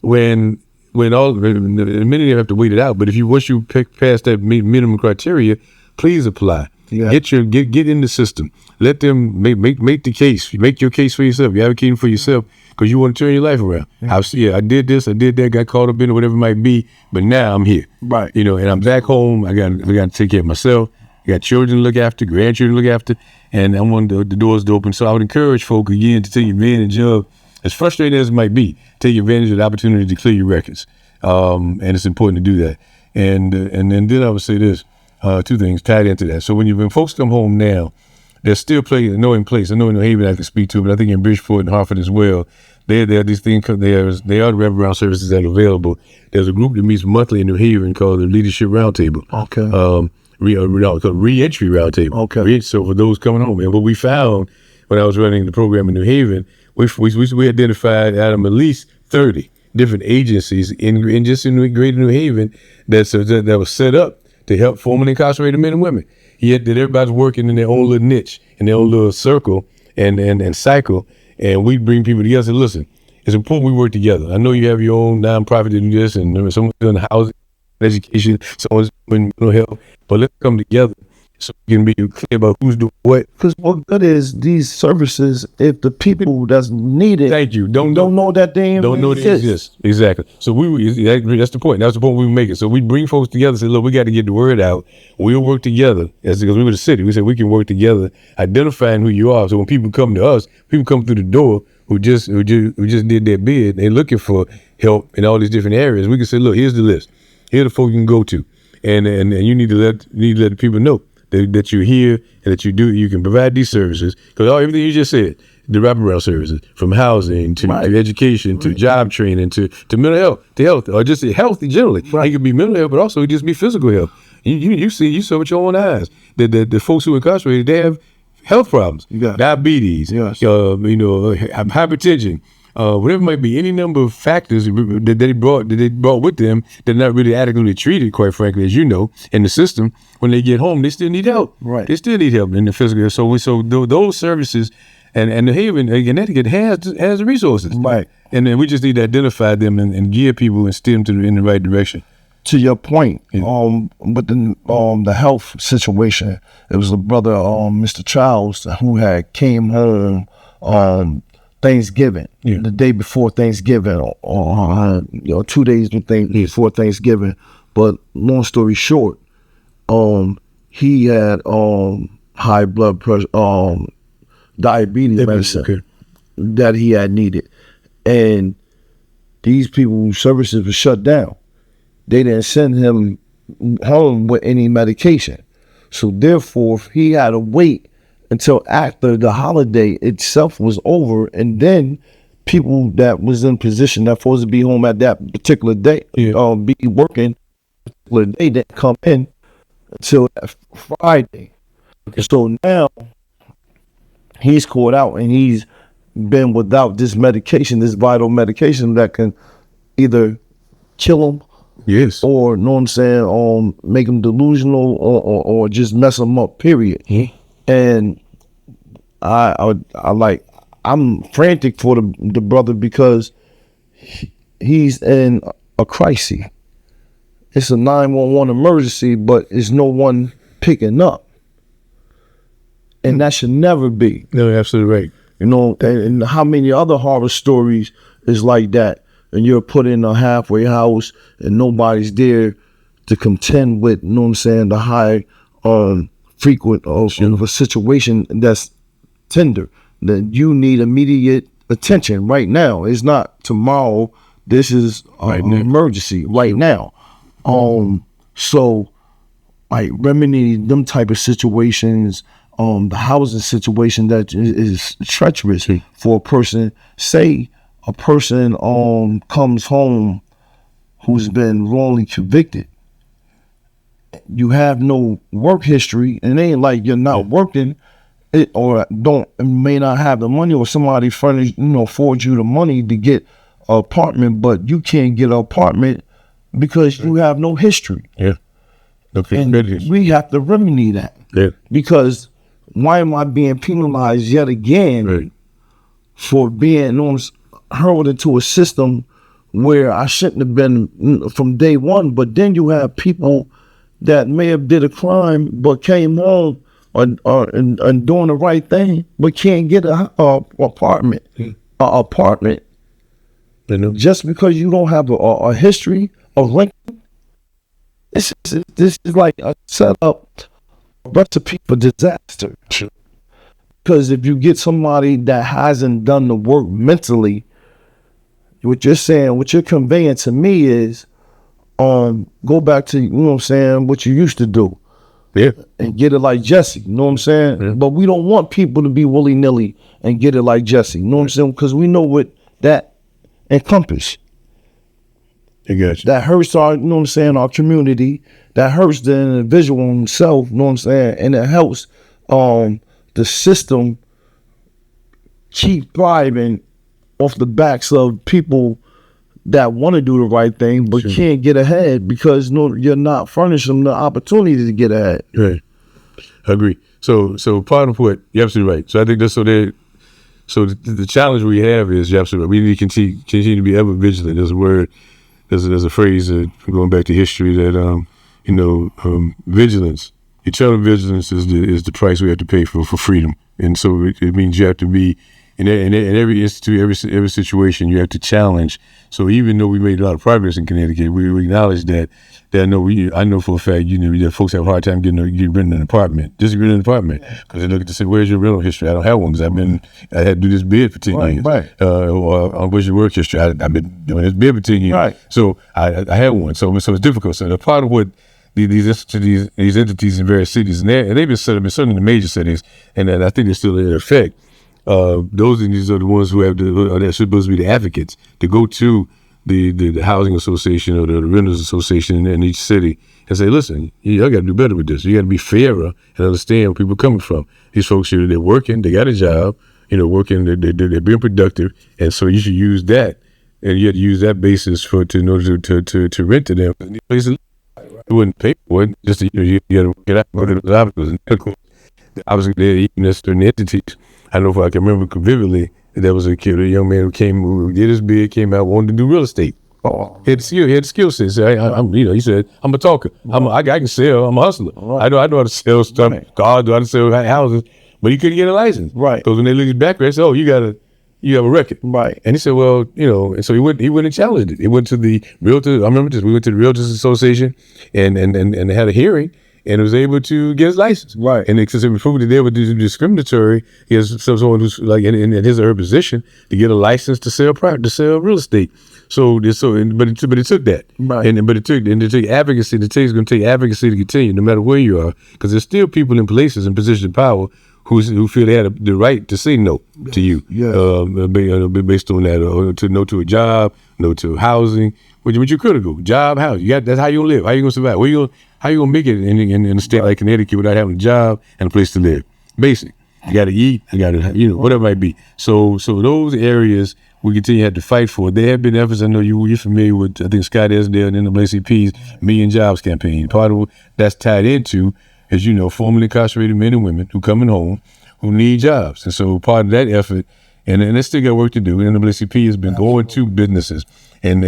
When many of them have to wait it out. But once you past that minimum criteria, please apply. Yeah. Get in the system. Let them make the case. Make your case for yourself. You advocate for yourself because you want to turn your life around. I did this, I did that, got caught up in it, whatever it might be, but now I'm here. Right. And I'm back home. I got to take care of myself. I got children to look after, grandchildren to look after, and I want the doors to open. So I would encourage folk again to take advantage of, as frustrating as it might be, take advantage of the opportunity to clear your records. And it's important to do that. And then I would say this. 2 things tied into that. So when folks come home now, there's still in New Haven I can speak to, but I think in Bridgeport and Hartford as well, there are these things, they are the wraparound services that are available. There's a group that meets monthly in New Haven called the Leadership Roundtable. Okay. Called Re-Entry Roundtable. Okay. So for those coming home, and what we found when I was running the program in New Haven, we identified out of at least 30 different agencies in Greater New Haven that was set up to help formerly incarcerated men and women. Yet that everybody's working in their own little niche, in their own little circle and cycle, and we bring people together and say, listen, it's important we work together. I know you have your own nonprofit to do this, and someone's doing housing, education, someone's doing mental health, but let's come together so we can be clear about who's doing what. Because what good is these services if the people that's needed don't know that they exist. Exactly. So that's the point. That's the point we were making. So we bring folks together and say, look, we got to get the word out. We'll work together. Because we were the city. We said we can work together, identifying who you are. So when people come to us, people come through the door who just did their bid, they're looking for help in all these different areas. We can say, look, here's the list. Here are the folks you can go to. And you need to let the people know that you're here and that you can provide these services, because everything you just said, the wraparound services, from housing to education to job training to mental health, to health, or just health generally. It could be mental health, but also it just be physical health. You saw with your own eyes that the folks who are incarcerated, they have health problems, diabetes, hypertension, whatever it might be, any number of factors that they brought with them that are not really adequately treated, quite frankly, as you know, in the system. When they get home, they still need help. Right. They still need help in the physical. So those services, and New Haven, Connecticut has the resources. Right. And then we just need to identify them and gear people and steer them in the right direction. To your point, with the health situation, it was a brother, Mr. Charles, who had came home Thanksgiving, the day before Thanksgiving, or 2 days before Thanksgiving. But long story short, he had high blood pressure, diabetes medicine that he had needed, and these people's services were shut down. They didn't send him home with any medication, so therefore he had to wait until after the holiday itself was over, and then people that was in position that supposed to be home at that particular day, be working particular day, didn't come in until that Friday. So now he's caught out and he's been without this medication, this vital medication that can either kill him, yes, or know what I'm saying, make him delusional, or just mess him up. Period. And I'm frantic for the brother because he's in a crisis. It's a 911 emergency, but there's no one picking up, and that should never be. No, absolutely right. You know, and how many other horror stories is like that? And you're put in a halfway house and nobody's there to contend with, you know what I'm saying, the high frequent of a situation that's tender, that you need immediate attention right now. It's not tomorrow. This is an emergency right now. So like remedying them type of situations, the housing situation that is treacherous for a person. Say a person comes home who's been wrongly convicted. You have no work history, and it ain't like you're not working, or may not have the money, or somebody affords you the money to get an apartment, but you can't get an apartment because you have no history. Yeah. Okay. And we have to remedy that. Yeah. Because why am I being penalized yet again for being hurled into a system where I shouldn't have been from day one? But then you have people that may have did a crime but came home and doing the right thing but can't get a apartment. Just because you don't have a history of ranking. This is like a setup recipe for disaster. Because if you get somebody that hasn't done the work mentally, what you're saying, what you're conveying to me is, go back to, you know what I'm saying, what you used to do. Yeah. And get it like Jesse, you know what I'm saying? Yeah. But we don't want people to be willy-nilly and get it like Jesse, you know what I'm saying? Because we know what that encompasses. I got you. That hurts our, you know what I'm saying, our community. That hurts the individual himself, you know what I'm saying? And it helps the system keep thriving off the backs of people that want to do the right thing but can't get ahead because you're not furnishing them the opportunity to get ahead. Right. I agree. So part of what, you're absolutely right. So I think that's the challenge we have is, you're absolutely right, we need to continue to be ever vigilant. There's a word, there's a phrase going back to history that vigilance, eternal vigilance is the price we have to pay for freedom. And so it means you have to be in every institute, every situation, you have to challenge. So even though we made a lot of progress in Connecticut, we acknowledge that I know for a fact, that folks have a hard time getting renting an apartment, just getting an apartment, because they look at to say, where's your rental history? I don't have one because I had to do this bid for 10 years. Right. Or where's your work history? I've been doing this bid for 10 years. Right. So I have one. So it's difficult. So the part of what these entities in various cities, and they've been set up in certainly the major cities, and I think they're still in effect. Those entities are the ones who they're supposed to be the advocates to go to the housing association or the renters association in each city and say, listen, you got to do better with this. You got to be fairer and understand where people are coming from. These folks here, they're working, they got a job, working, they're being productive, and so you should use that, and you have to use that basis in order to rent to them. Places you wouldn't pay for it, just you got to get out and go to those obstacles. And of course, obviously, there even certain entities. I don't know if I can remember vividly. There was a young man who did his bid, came out, wanted to do real estate. He had skill set. He said, I'm a talker. I can sell. I'm a hustler. Right. I know how to sell stuff. Right. Cars, I know how to sell houses. But he couldn't get a license. Right. Because when they looked at his background, they said, you have a record. Right. And he said, well, and so he went and challenged it. He went to the Realtors. I remember this. We went to the Realtors Association and they had a hearing. And was able to get his license. Right. And because it was proven that they were discriminatory, he has someone who's like in his or her position to get a license to sell real estate. But it took that. Right. But it took advocacy. It's going to take advocacy to continue, no matter where you are, because there's still people in places in position of power who feel they had the right to say no to you, based on that, or to no to a job, no to housing, which you critical. Job, house, that's how you gonna live. How you gonna survive? How you gonna make it in a state like Connecticut without having a job and a place to live? Basic. You got to eat. You got to, whatever it might be. So those areas we continue to have to fight for. There have been efforts. I know you're familiar with. I think Scott Esdale and NAACP's Million Jobs campaign. Part of that's tied into, as you know, formerly incarcerated men and women who coming home who need jobs. And so part of that effort, and they still got work to do. NAACP has been going to businesses and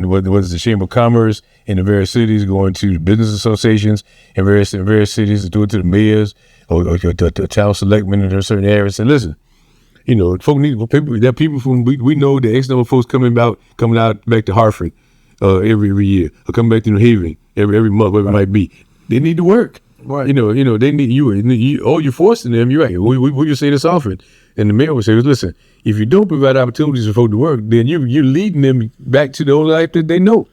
whether it's the Chamber of Commerce in the various cities, going to business associations in various cities, to do it to the mayors or to town selectmen in certain areas. And listen, folk need people. There are people from we know the X number of folks coming out back to Hartford every year, or coming back to New Haven every month, whatever it might be. They need to work. Right. They need you. Oh, you're forcing them. You're right. We you say this often, and the mayor would say, "Listen, if you don't provide opportunities for folk to work, then you're leading them back to the only life that they know.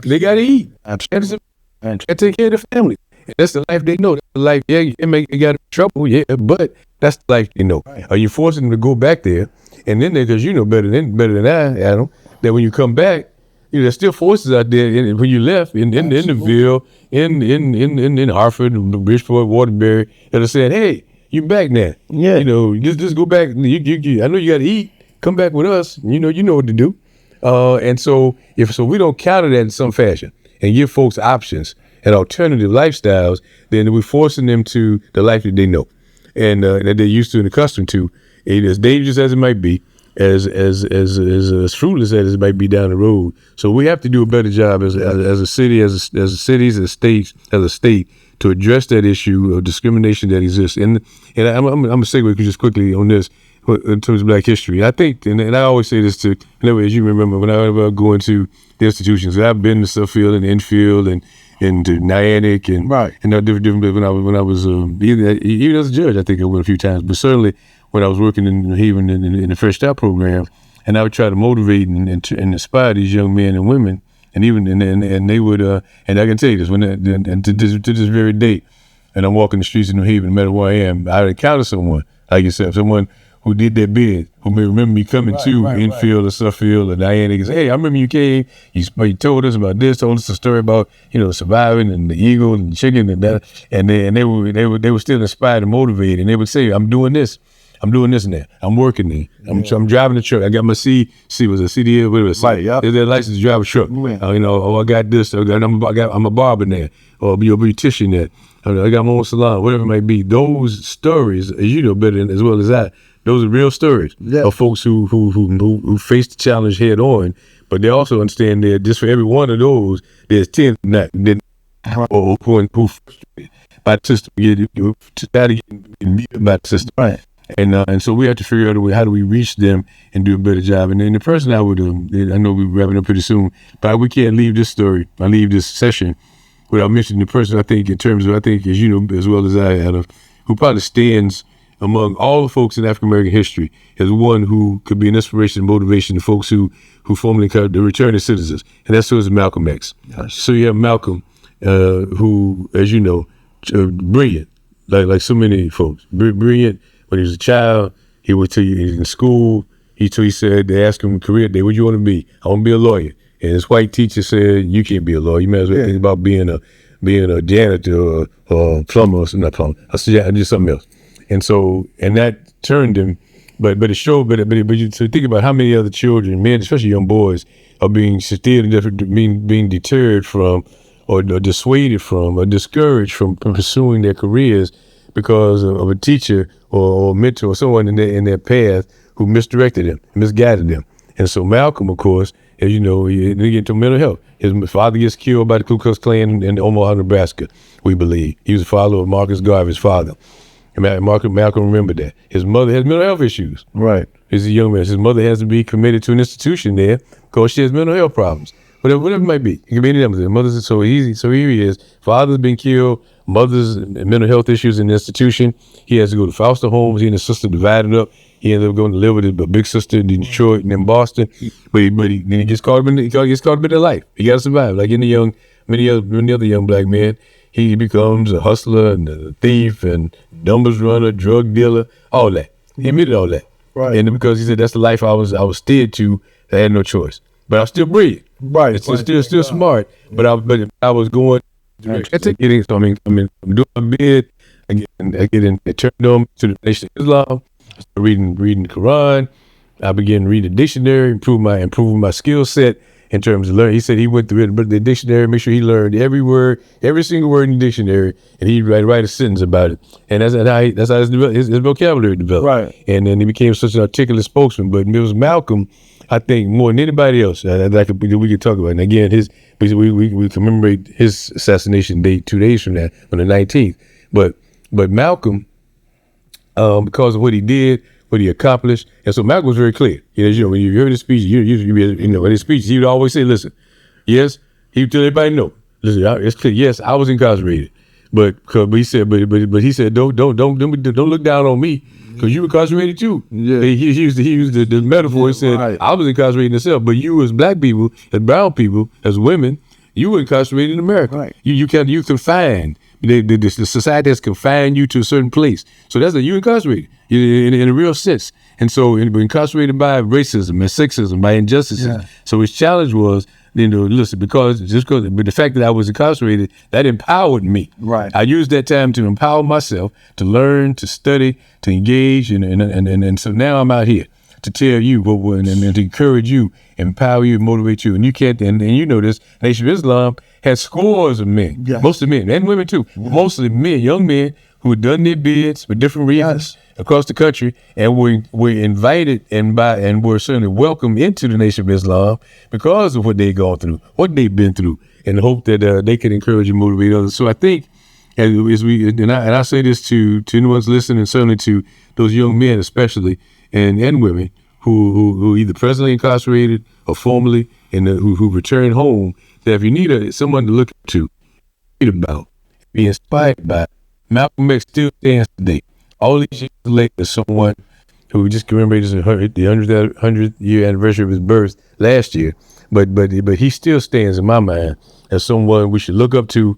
They got to eat. Absolutely. And take care of their family. And that's the life they know. That's the life. Yeah, you got in trouble. Yeah, but that's the life they know. Right. Are you forcing them to go back there? And then because you know better than I, Adam, that when you come back, there's still forces out there when you left in the Ville, in Hartford, Bridgeport, Waterbury, that are saying, "Hey, you back now? Yeah, just go back. I know you got to eat. Come back with us. You know what to do." And so if we don't counter that in some fashion and give folks options and alternative lifestyles, then we're forcing them to the life that they know and that they're used to and accustomed to. As dangerous as it might be, as fruitless as it might be down the road. So we have to do a better job as a city, as cities, as states, as a state, to address that issue of discrimination that exists. And I'm gonna segue just quickly on this in terms of Black history. I think, and I always say this to, as you remember, whenever I go into the institutions, I've been to Suffield and Enfield and to Niantic and different when I was even as a judge, I think I went a few times, but certainly when I was working in New Haven in the Fresh Start program, and I would try to motivate and inspire these young men and women, and they would, and I can tell you this, to this very day, and I'm walking the streets of New Haven, no matter where I am, I encounter someone like yourself, someone who did their bid, who may remember me coming to Enfield or Suffield or Niantic and say, "Hey, I remember you came, you told us about this, told us a story about, surviving and the eagle and the chicken and that," and they were still inspired and motivated, and they would say, "I'm doing this now. I'm working there. I'm driving the truck. I got my was a CDL, whatever. Their license to drive a truck. I got this. I'm a barber now, or be a beautician there. I got my own salon, whatever it might be." Those stories, as you know better as well as I, those are real stories of folks who face the challenge head on, but they also understand that just for every one of those, there's 10 who frustrated by the system, get beat by the system. Right. And so we have to figure out a way, how do we reach them and do a better job? And then the person I would, I know we're wrapping up pretty soon, but we can't leave this session without mentioning the person I think as you know as well as I, Adam, who probably stands among all the folks in African American history as one who could be an inspiration and motivation to folks who formerly called the returning citizens, and that's Malcolm X. Yes. So you have Malcolm, who, as you know, brilliant, like so many folks, brilliant. When he was a child, he would tell you in school. He said they asked him career day, "What do you want to be?" "I want to be a lawyer." And his white teacher said, "You can't be a lawyer. You might as well think about being a janitor or plumber or something." Not plumber. I said, "Just something else." And that turned him. But it showed. But you think about how many other children, men, especially young boys, are being being deterred from, or dissuaded from, or discouraged from pursuing their careers because of a teacher or a mentor or someone in their path who misdirected them, misguided them. And so Malcolm, of course, as you know, he get into mental health. His father gets killed by the Ku Klux Klan in Omaha, Nebraska, we believe. He was a follower of Marcus Garvey's father. And Malcolm remembered that. His mother has mental health issues. Right. He's a young man. His mother has to be committed to an institution there because she has mental health problems. Whatever it might be. It can be any number. Mother's so easy. So here he is. Father's been killed. Mother's mental health issues in the institution. He has to go to foster homes. He and his sister divided up. He ended up going to live with his big sister in Detroit and in Boston. But then he gets caught up in their life. He got to survive. Like many other young black men. he becomes a hustler and a thief and numbers runner, drug dealer, all that. He admitted all that. Right. And because he said that's the life I was steered to, I had no choice. But I was still brilliant. Right. It's still smart. But I was going getting, so I'm doing my bid. I get turned on to the Nation of Islam. I started reading the Quran. I began to read the dictionary, improving my skill set in terms of learning. He said he went through the dictionary, make sure he learned every word, every single word in the dictionary, and he'd write a sentence about it. And that's how his vocabulary developed. Right. And then he became such an articulate spokesman. But it was Malcolm, I think, more than anybody else that we could talk about. And again, we commemorate his assassination date 2 days from that, on the 19th. But Malcolm, because of what he did, what he accomplished, and so Malcolm was very clear. When you heard his speech, in his speech, he would always say, "Listen, yes," he would tell everybody, "No, listen, it's clear. Yes, I was incarcerated, but he said, don't look down on me because you were incarcerated too." Yeah. He used the metaphor. He said, right. "I was incarcerated myself, but you as black people, as brown people, as women, you were incarcerated in America. Right. You confined." The society has confined you to a certain place. So that's you incarcerated in a real sense. And so incarcerated by racism and sexism, by injustices. Yeah. So his challenge was, listen, but the fact that I was incarcerated, that empowered me. Right. I used that time to empower myself, to learn, to study, to engage. And so now I'm out here to tell you and to encourage you, empower you, motivate you. And you can't, and you know this, Nation of Islam has scores of men, Yes. mostly men and women too, mostly men, young men who had done their bids for different reasons across the country, and were invited and were certainly welcomed into the Nation of Islam because of what they'd gone through, what they've been through, and the hope that they could encourage and motivate others. So I think, I say this to anyone who's listening, and certainly to those young men especially, and women who either presently incarcerated or formerly, and who return home, that if you need someone to look to, read about, be inspired by, Malcolm X still stands today. All these years later, someone who just commemorated the 100th year anniversary of his birth last year, but he still stands in my mind as someone we should look up to.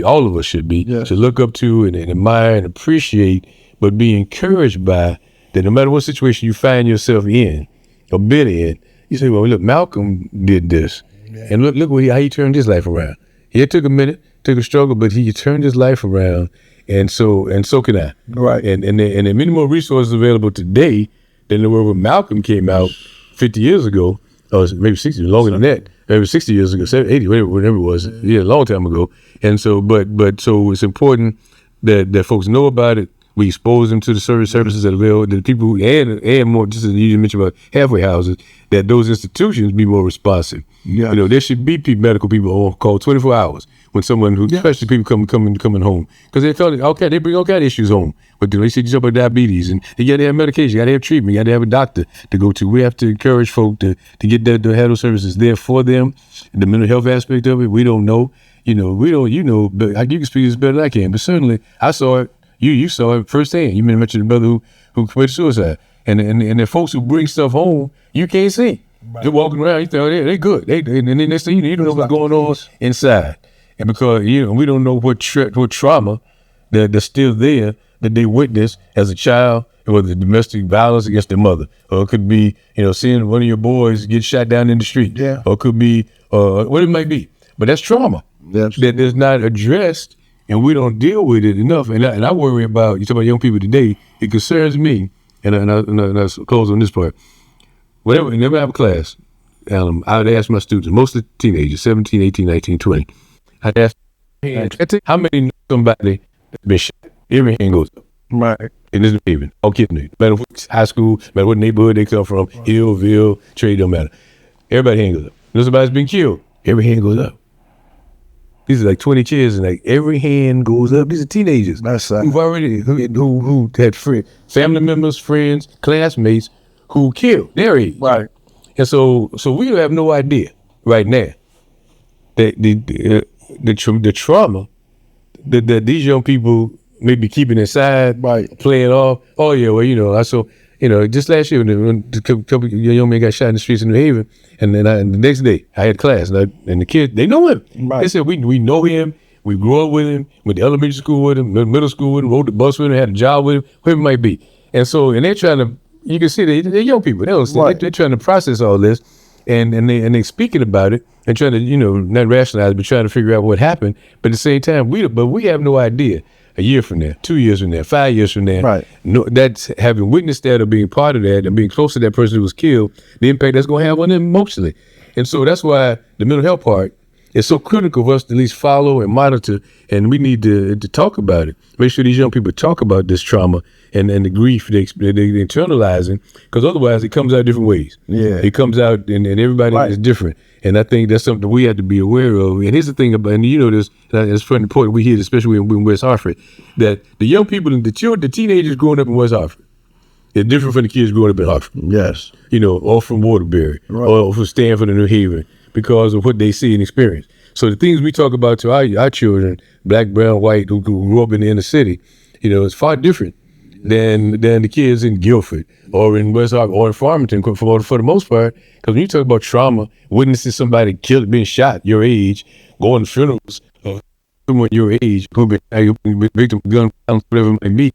All of us should look up to and admire and appreciate, but be encouraged by, that no matter what situation you find yourself in or been in, you say, well, look, Malcolm did this. And look how he turned his life around. It took a minute, took a struggle, but he turned his life around, and so can I. Right. And there are many more resources available today than there were when Malcolm came out 50 years ago, or maybe 60, longer than that. Maybe 60 years ago, 70, 80, whatever it was. Yeah, a long time ago. And so, but so it's important that folks know about it. We expose them to the services that are available, the people and more, just as you mentioned about halfway houses, that those institutions be more responsive. Yeah. There should be medical people on call 24 hours when someone especially people coming home, because they bring all kind of issues home. But they see jump with diabetes, and you got to have medication, you got to have treatment, you got to have a doctor to go to. We have to encourage folk to get to have those services there for them. The mental health aspect of it, we don't know. But you can speak this better than I can. But certainly, I saw it. You saw it firsthand. You mentioned the brother who committed suicide, and the folks who bring stuff home, you can't see. Right. They're walking around. You think they're good. And then next thing you don't know what's going on inside, and because we don't know what trauma that's still there that they witnessed as a child, whether domestic violence against their mother, or it could be seeing one of your boys get shot down in the street, or it could be what it might be. But that's trauma that is not addressed. And we don't deal with it enough. And I worry about, you talk about young people today, it concerns me, and I'll close on this part. Whenever I have a class, I would ask my students, mostly teenagers, 17, 18, 19, 20, I'd ask, how many know somebody that's been shot? Every hand goes up. Right. And this is even, all kids know. No matter what high school, no matter what neighborhood they come from, Hillville, Trade, don't matter. Everybody hand goes up. Know somebody's been killed, every hand goes up. These are like 20 kids, and like every hand goes up. These are teenagers who had family members, friends, classmates who killed their age. Right. And so we have no idea right now that the trauma that these young people may be keeping inside, playing off. Oh yeah, well I saw. Just last year when a couple young men got shot in the streets in New Haven, and then the next day I had class, and the kids, they know him. Right. They said, we know him, We grew up with him, went to elementary school with him, middle school with him, rode the bus with him, had a job with him, whoever it might be. And so, and they're trying to, you can see they're young people. They don't understand. Right. They're trying to process all this, and they speaking about it and trying to, not rationalize, but trying to figure out what happened. But at the same time, we have no idea. A year from there, 2 years from there, 5 years from there, Right. No, that's having witnessed that or being part of that and being close to that person who was killed, the impact that's going to have on them emotionally. And so that's why the mental health part is so critical for us to at least follow and monitor, and we need to talk about it. Make sure these young people talk about this trauma and the grief they're internalizing, because otherwise it comes out different ways. Yeah. It comes out and everybody Right. is different. And I think that's something we have to be aware of. And here's the thing about, and this, it's very important we hear, especially in West Hartford, that the young people, the teenagers growing up in West Hartford, is different from the kids growing up in Hartford. Yes. Or from Waterbury, Right. or from Stanford and New Haven, because of what they see and experience. So the things we talk about to our children, black, brown, white, who grew up in the inner city, it's far different than the kids in Guilford or in West Hartford or in Farmington for the most part. Because when you talk about trauma, witnessing somebody killed, being shot your age, going to funerals of someone your age who been victim of gun violence, whatever it might be,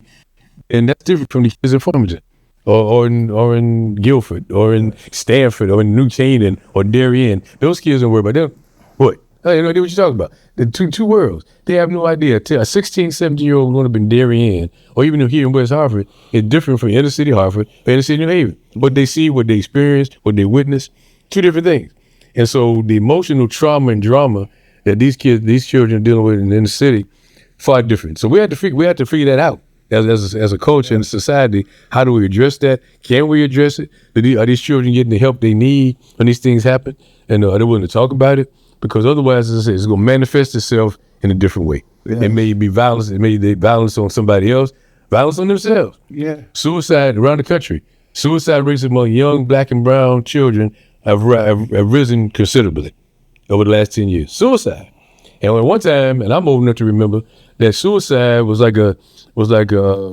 and that's different from the kids in Farmington or in Guilford or in Stanford or in New Canaan or Darien. Those kids don't worry about them. What? They know what you're talking about. The two worlds. They have no idea. A 16, 17-year-old going up in Darien or even here in West Hartford is different from inner city Hartford or inner city New Haven. What they see, what they experience, what they witness, two different things. And so the emotional trauma and drama that these children are dealing with in the inner city, far different. So we have to figure that out as a culture and a society. How do we address that? Can we address it? Are these children getting the help they need when these things happen? And are they willing to talk about it? Because otherwise, as I said, it's going to manifest itself in a different way. Yes. It may be violence. It may be violence on somebody else, violence on themselves. Yeah. Suicide around the country. Suicide rates among young black and brown children have risen considerably over the last 10 years. Suicide. And at one time, and I'm old enough to remember, that suicide was like a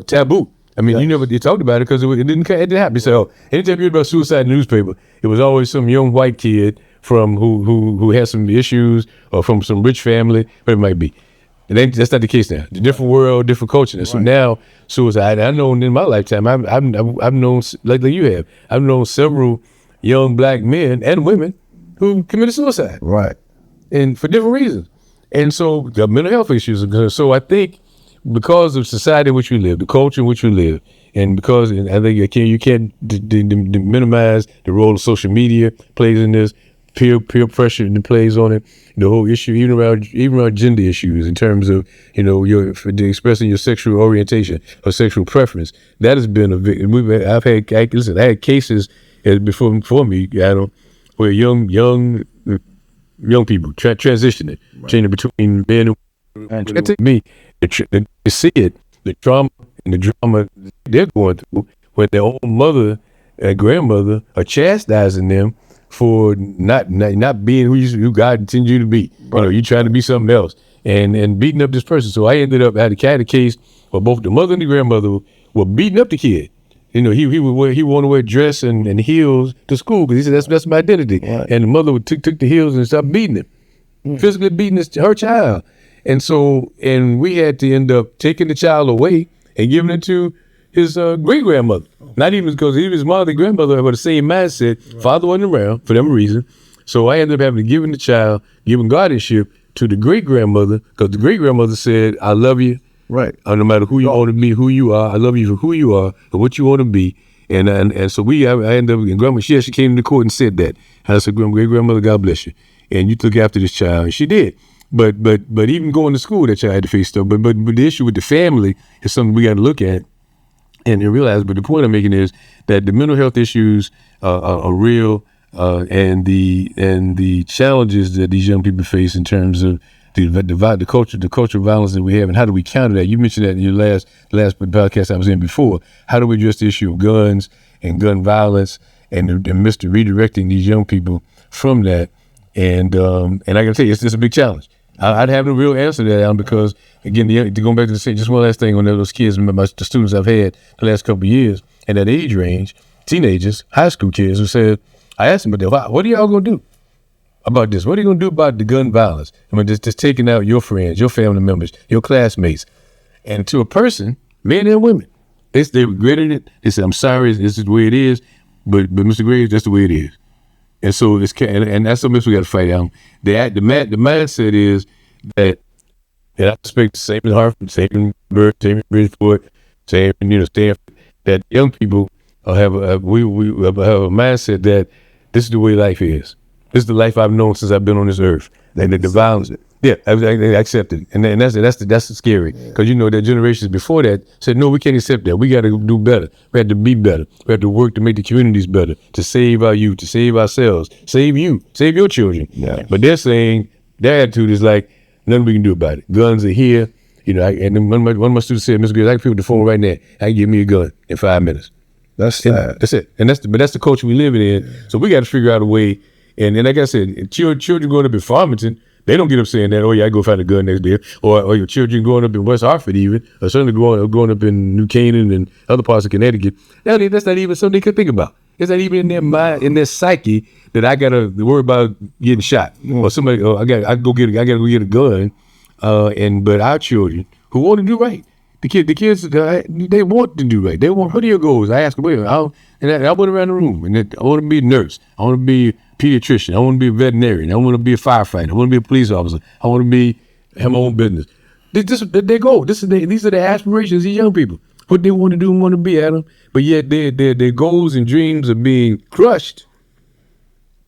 taboo. I mean, yes. You talked about it because it didn't happen. So anytime you heard about suicide in the newspaper, it was always some young white kid from who has some issues or from some rich family, whatever it might be. And that's not the case now. It's a different world, different culture. Right. So now suicide, I know in my lifetime, I've known, like you have, I've known several young black men and women who committed suicide. Right. And for different reasons. And so the mental health issues are good. So I think because of society in which we live, the culture in which we live, and because I think you can't minimize the role of social media plays in this, peer pressure that plays on it, the whole issue, even around gender issues in terms of, your expressing your sexual orientation or sexual preference. That has been I had cases before me, Adam, where young people transitioning, right. Changing between men and me, to see it, the trauma and the drama they're going through when their own mother and grandmother are chastising them for not being who God intended you to be. Right. You trying to be something else and beating up this person. So I ended up had a case where both the mother and the grandmother were beating up the kid. He wanted to wear dress and heels to school because he said that's my identity. Right. And the mother took the heels and started beating him, physically beating her child. And we had to end up taking the child away and giving it to his great grandmother. Not even because even his mother and grandmother had the same mindset. Right. Father wasn't around for them reason. So I ended up having to give the child, giving guardianship to the great grandmother because the great grandmother said, "I love you." Right. No matter who you want to be, who you are, I love you for who you are and what you want to be. And so I ended up, and grandma, she actually came to court and said that. I said, great grandmother, God bless you. And you took after this child. And she did. But even going to school, that child had to face stuff. But the issue with the family is something we got to look at and realize. But the point I'm making is that the mental health issues are real, and the challenges that these young people face in terms of the cultural violence that we have, and how do we counter that? You mentioned that in your last podcast I was in before. How do we address the issue of guns and gun violence and redirecting these young people from that? And I can tell you, it's just a big challenge. I'd have no real answer to that, Alan, because again, going back to say just one last thing on those kids, the students I've had the last couple of years, and that age range, teenagers, high school kids who said, I asked them, what are y'all gonna do? about this? What are you gonna do about the gun violence? I mean, just taking out your friends, your family members, your classmates, and to a person, men and women, they regretted it. They said, "I'm sorry, this is the way it is." But Mr. Graves, that's the way it is. And so and that's something we got to fight out. The mindset is that, and I expect the same in Hartford, same in Byrd, same in Bridgeport, same in Stanford, that young people have a mindset that this is the way life is. This is the life I've known since I've been on this earth. And the violence, I accept it. And that's scary, because that generations before that said, no, we can't accept that. We got to do better. We have to be better. We have to work to make the communities better, to save our youth, to save ourselves, save you, save your children. Yeah. But they're saying, their attitude is like, nothing we can do about it. Guns are here. And then one of my students said, Mr. Graves, I can pick up the phone right now. I can give me a gun in 5 minutes. That's it. And that's the culture we live in. So we got to figure out a way. And like I said, children growing up in Farmington, they don't get up saying that, oh yeah, I go find a gun next day. Or your children growing up in West Hartford even, or certainly growing up in New Canaan and other parts of Connecticut, that's not even something they could think about. It's not even in their mind, in their psyche, that I gotta worry about getting shot. Or somebody, I gotta go get a gun. But our children who want to do right, the kids, they want to do right. They want, what are your goals? I ask them, I went around the room, and I want to be a nurse. I want to be a pediatrician. I want to be a veterinarian. I want to be a firefighter. I want to be a police officer. I want to have my own business. This is their goal. These are their aspirations. These young people, what they want to do and want to be, Adam. But yet their goals and dreams are being crushed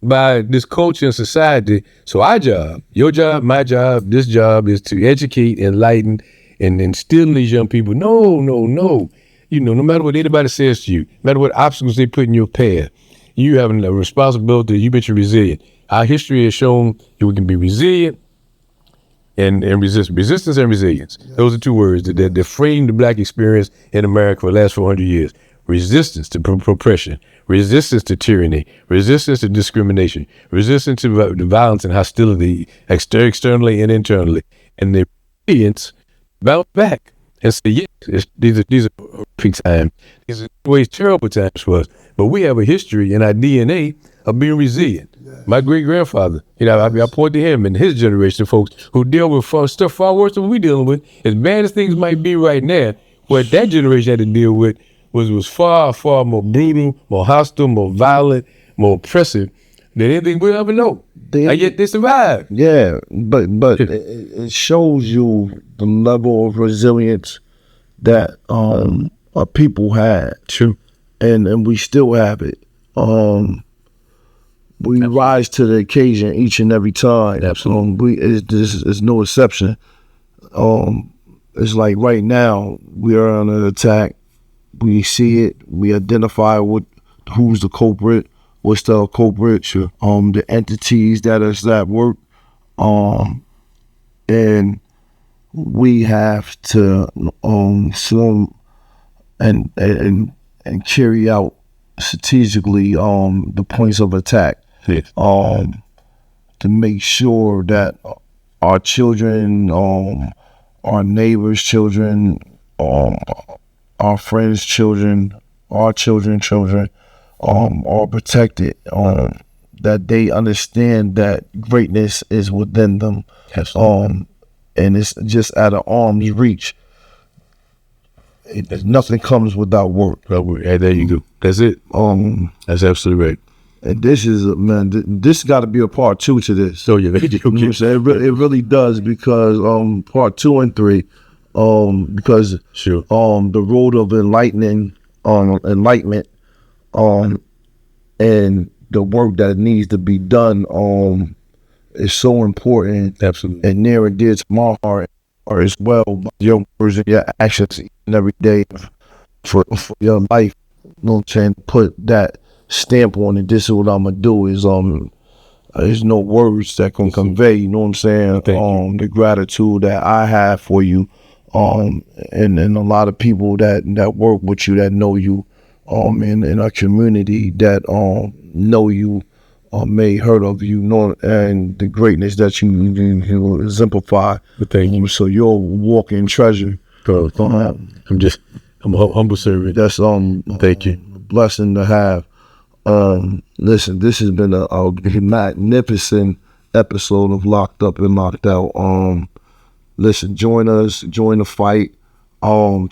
by this culture and society. So our job, your job, my job, this job is to educate, enlighten, and instill in these young people, no. No matter what anybody says to you, no matter what obstacles they put in your path, you have a responsibility. You bet you're resilient. Our history has shown that we can be resilient and resist. Resistance and resilience. Those are two words that frame the Black experience in America for the last 400 years. Resistance to oppression, resistance to tyranny, resistance to discrimination, resistance to the violence and hostility externally and internally, and the resilience bounce back and say, yes, these are peak times. These are always terrible times for us, but we have a history in our DNA of being resilient. Yes. My great grandfather, I point to him and his generation of folks who deal with stuff far worse than we're dealing with. As bad as things might be right now, what that generation had to deal with was far, far more brutal, more hostile, more violent, more oppressive than anything we'll ever know. And yet they survived. Yeah, but it shows you the level of resilience that our people had. True. And we still have it. We rise to the occasion each and every time. Absolutely. This is no exception. It's like right now we are under attack. We see it. We identify who's the culprit, what's the culprit, the entities that is at work, and we have to form and carry out strategically the points of attack. Yes. To make sure that our children, our neighbors' children, our friends' children, our children, are protected. That they understand that greatness is within them. Yes. And it's just at an arm's reach. Nothing comes without work. Hey, there you go. That's it. That's absolutely right. And this is, man, this got to be a part 2 to this. So yeah, okay. You know what I'm saying? It really does, because part 2 and 3, because sure. The road of enlightenment, and the work that needs to be done, is so important. Absolutely. And near and dear to my heart as well. Your words and your actions each and every day for your life. You know what I'm saying? Put that stamp on it. This is what I'm gonna do. There's no words that can convey, you know what I'm saying? The gratitude that I have for you, and a lot of people that work with you, that know you, in our community, that know you, may heard of you, and the greatness that you exemplify. Thank you. So you're a walking treasure. I'm a humble servant. That's thank you. Blessing to have. Listen, this has been a magnificent episode of Locked Up and Locked Out. Listen, join us, join the fight.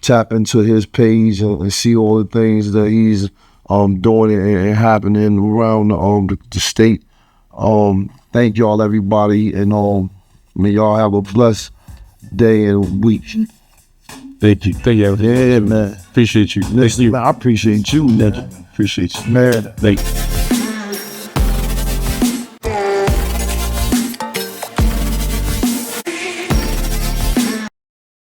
Tap into his page and see all the things that he's doing and happening around the state. Thank y'all, everybody, and may y'all have a blessed day and week. Thank you. Yeah, man. Appreciate you. Listen, man, I appreciate you, man. Appreciate you. Man. Thank you.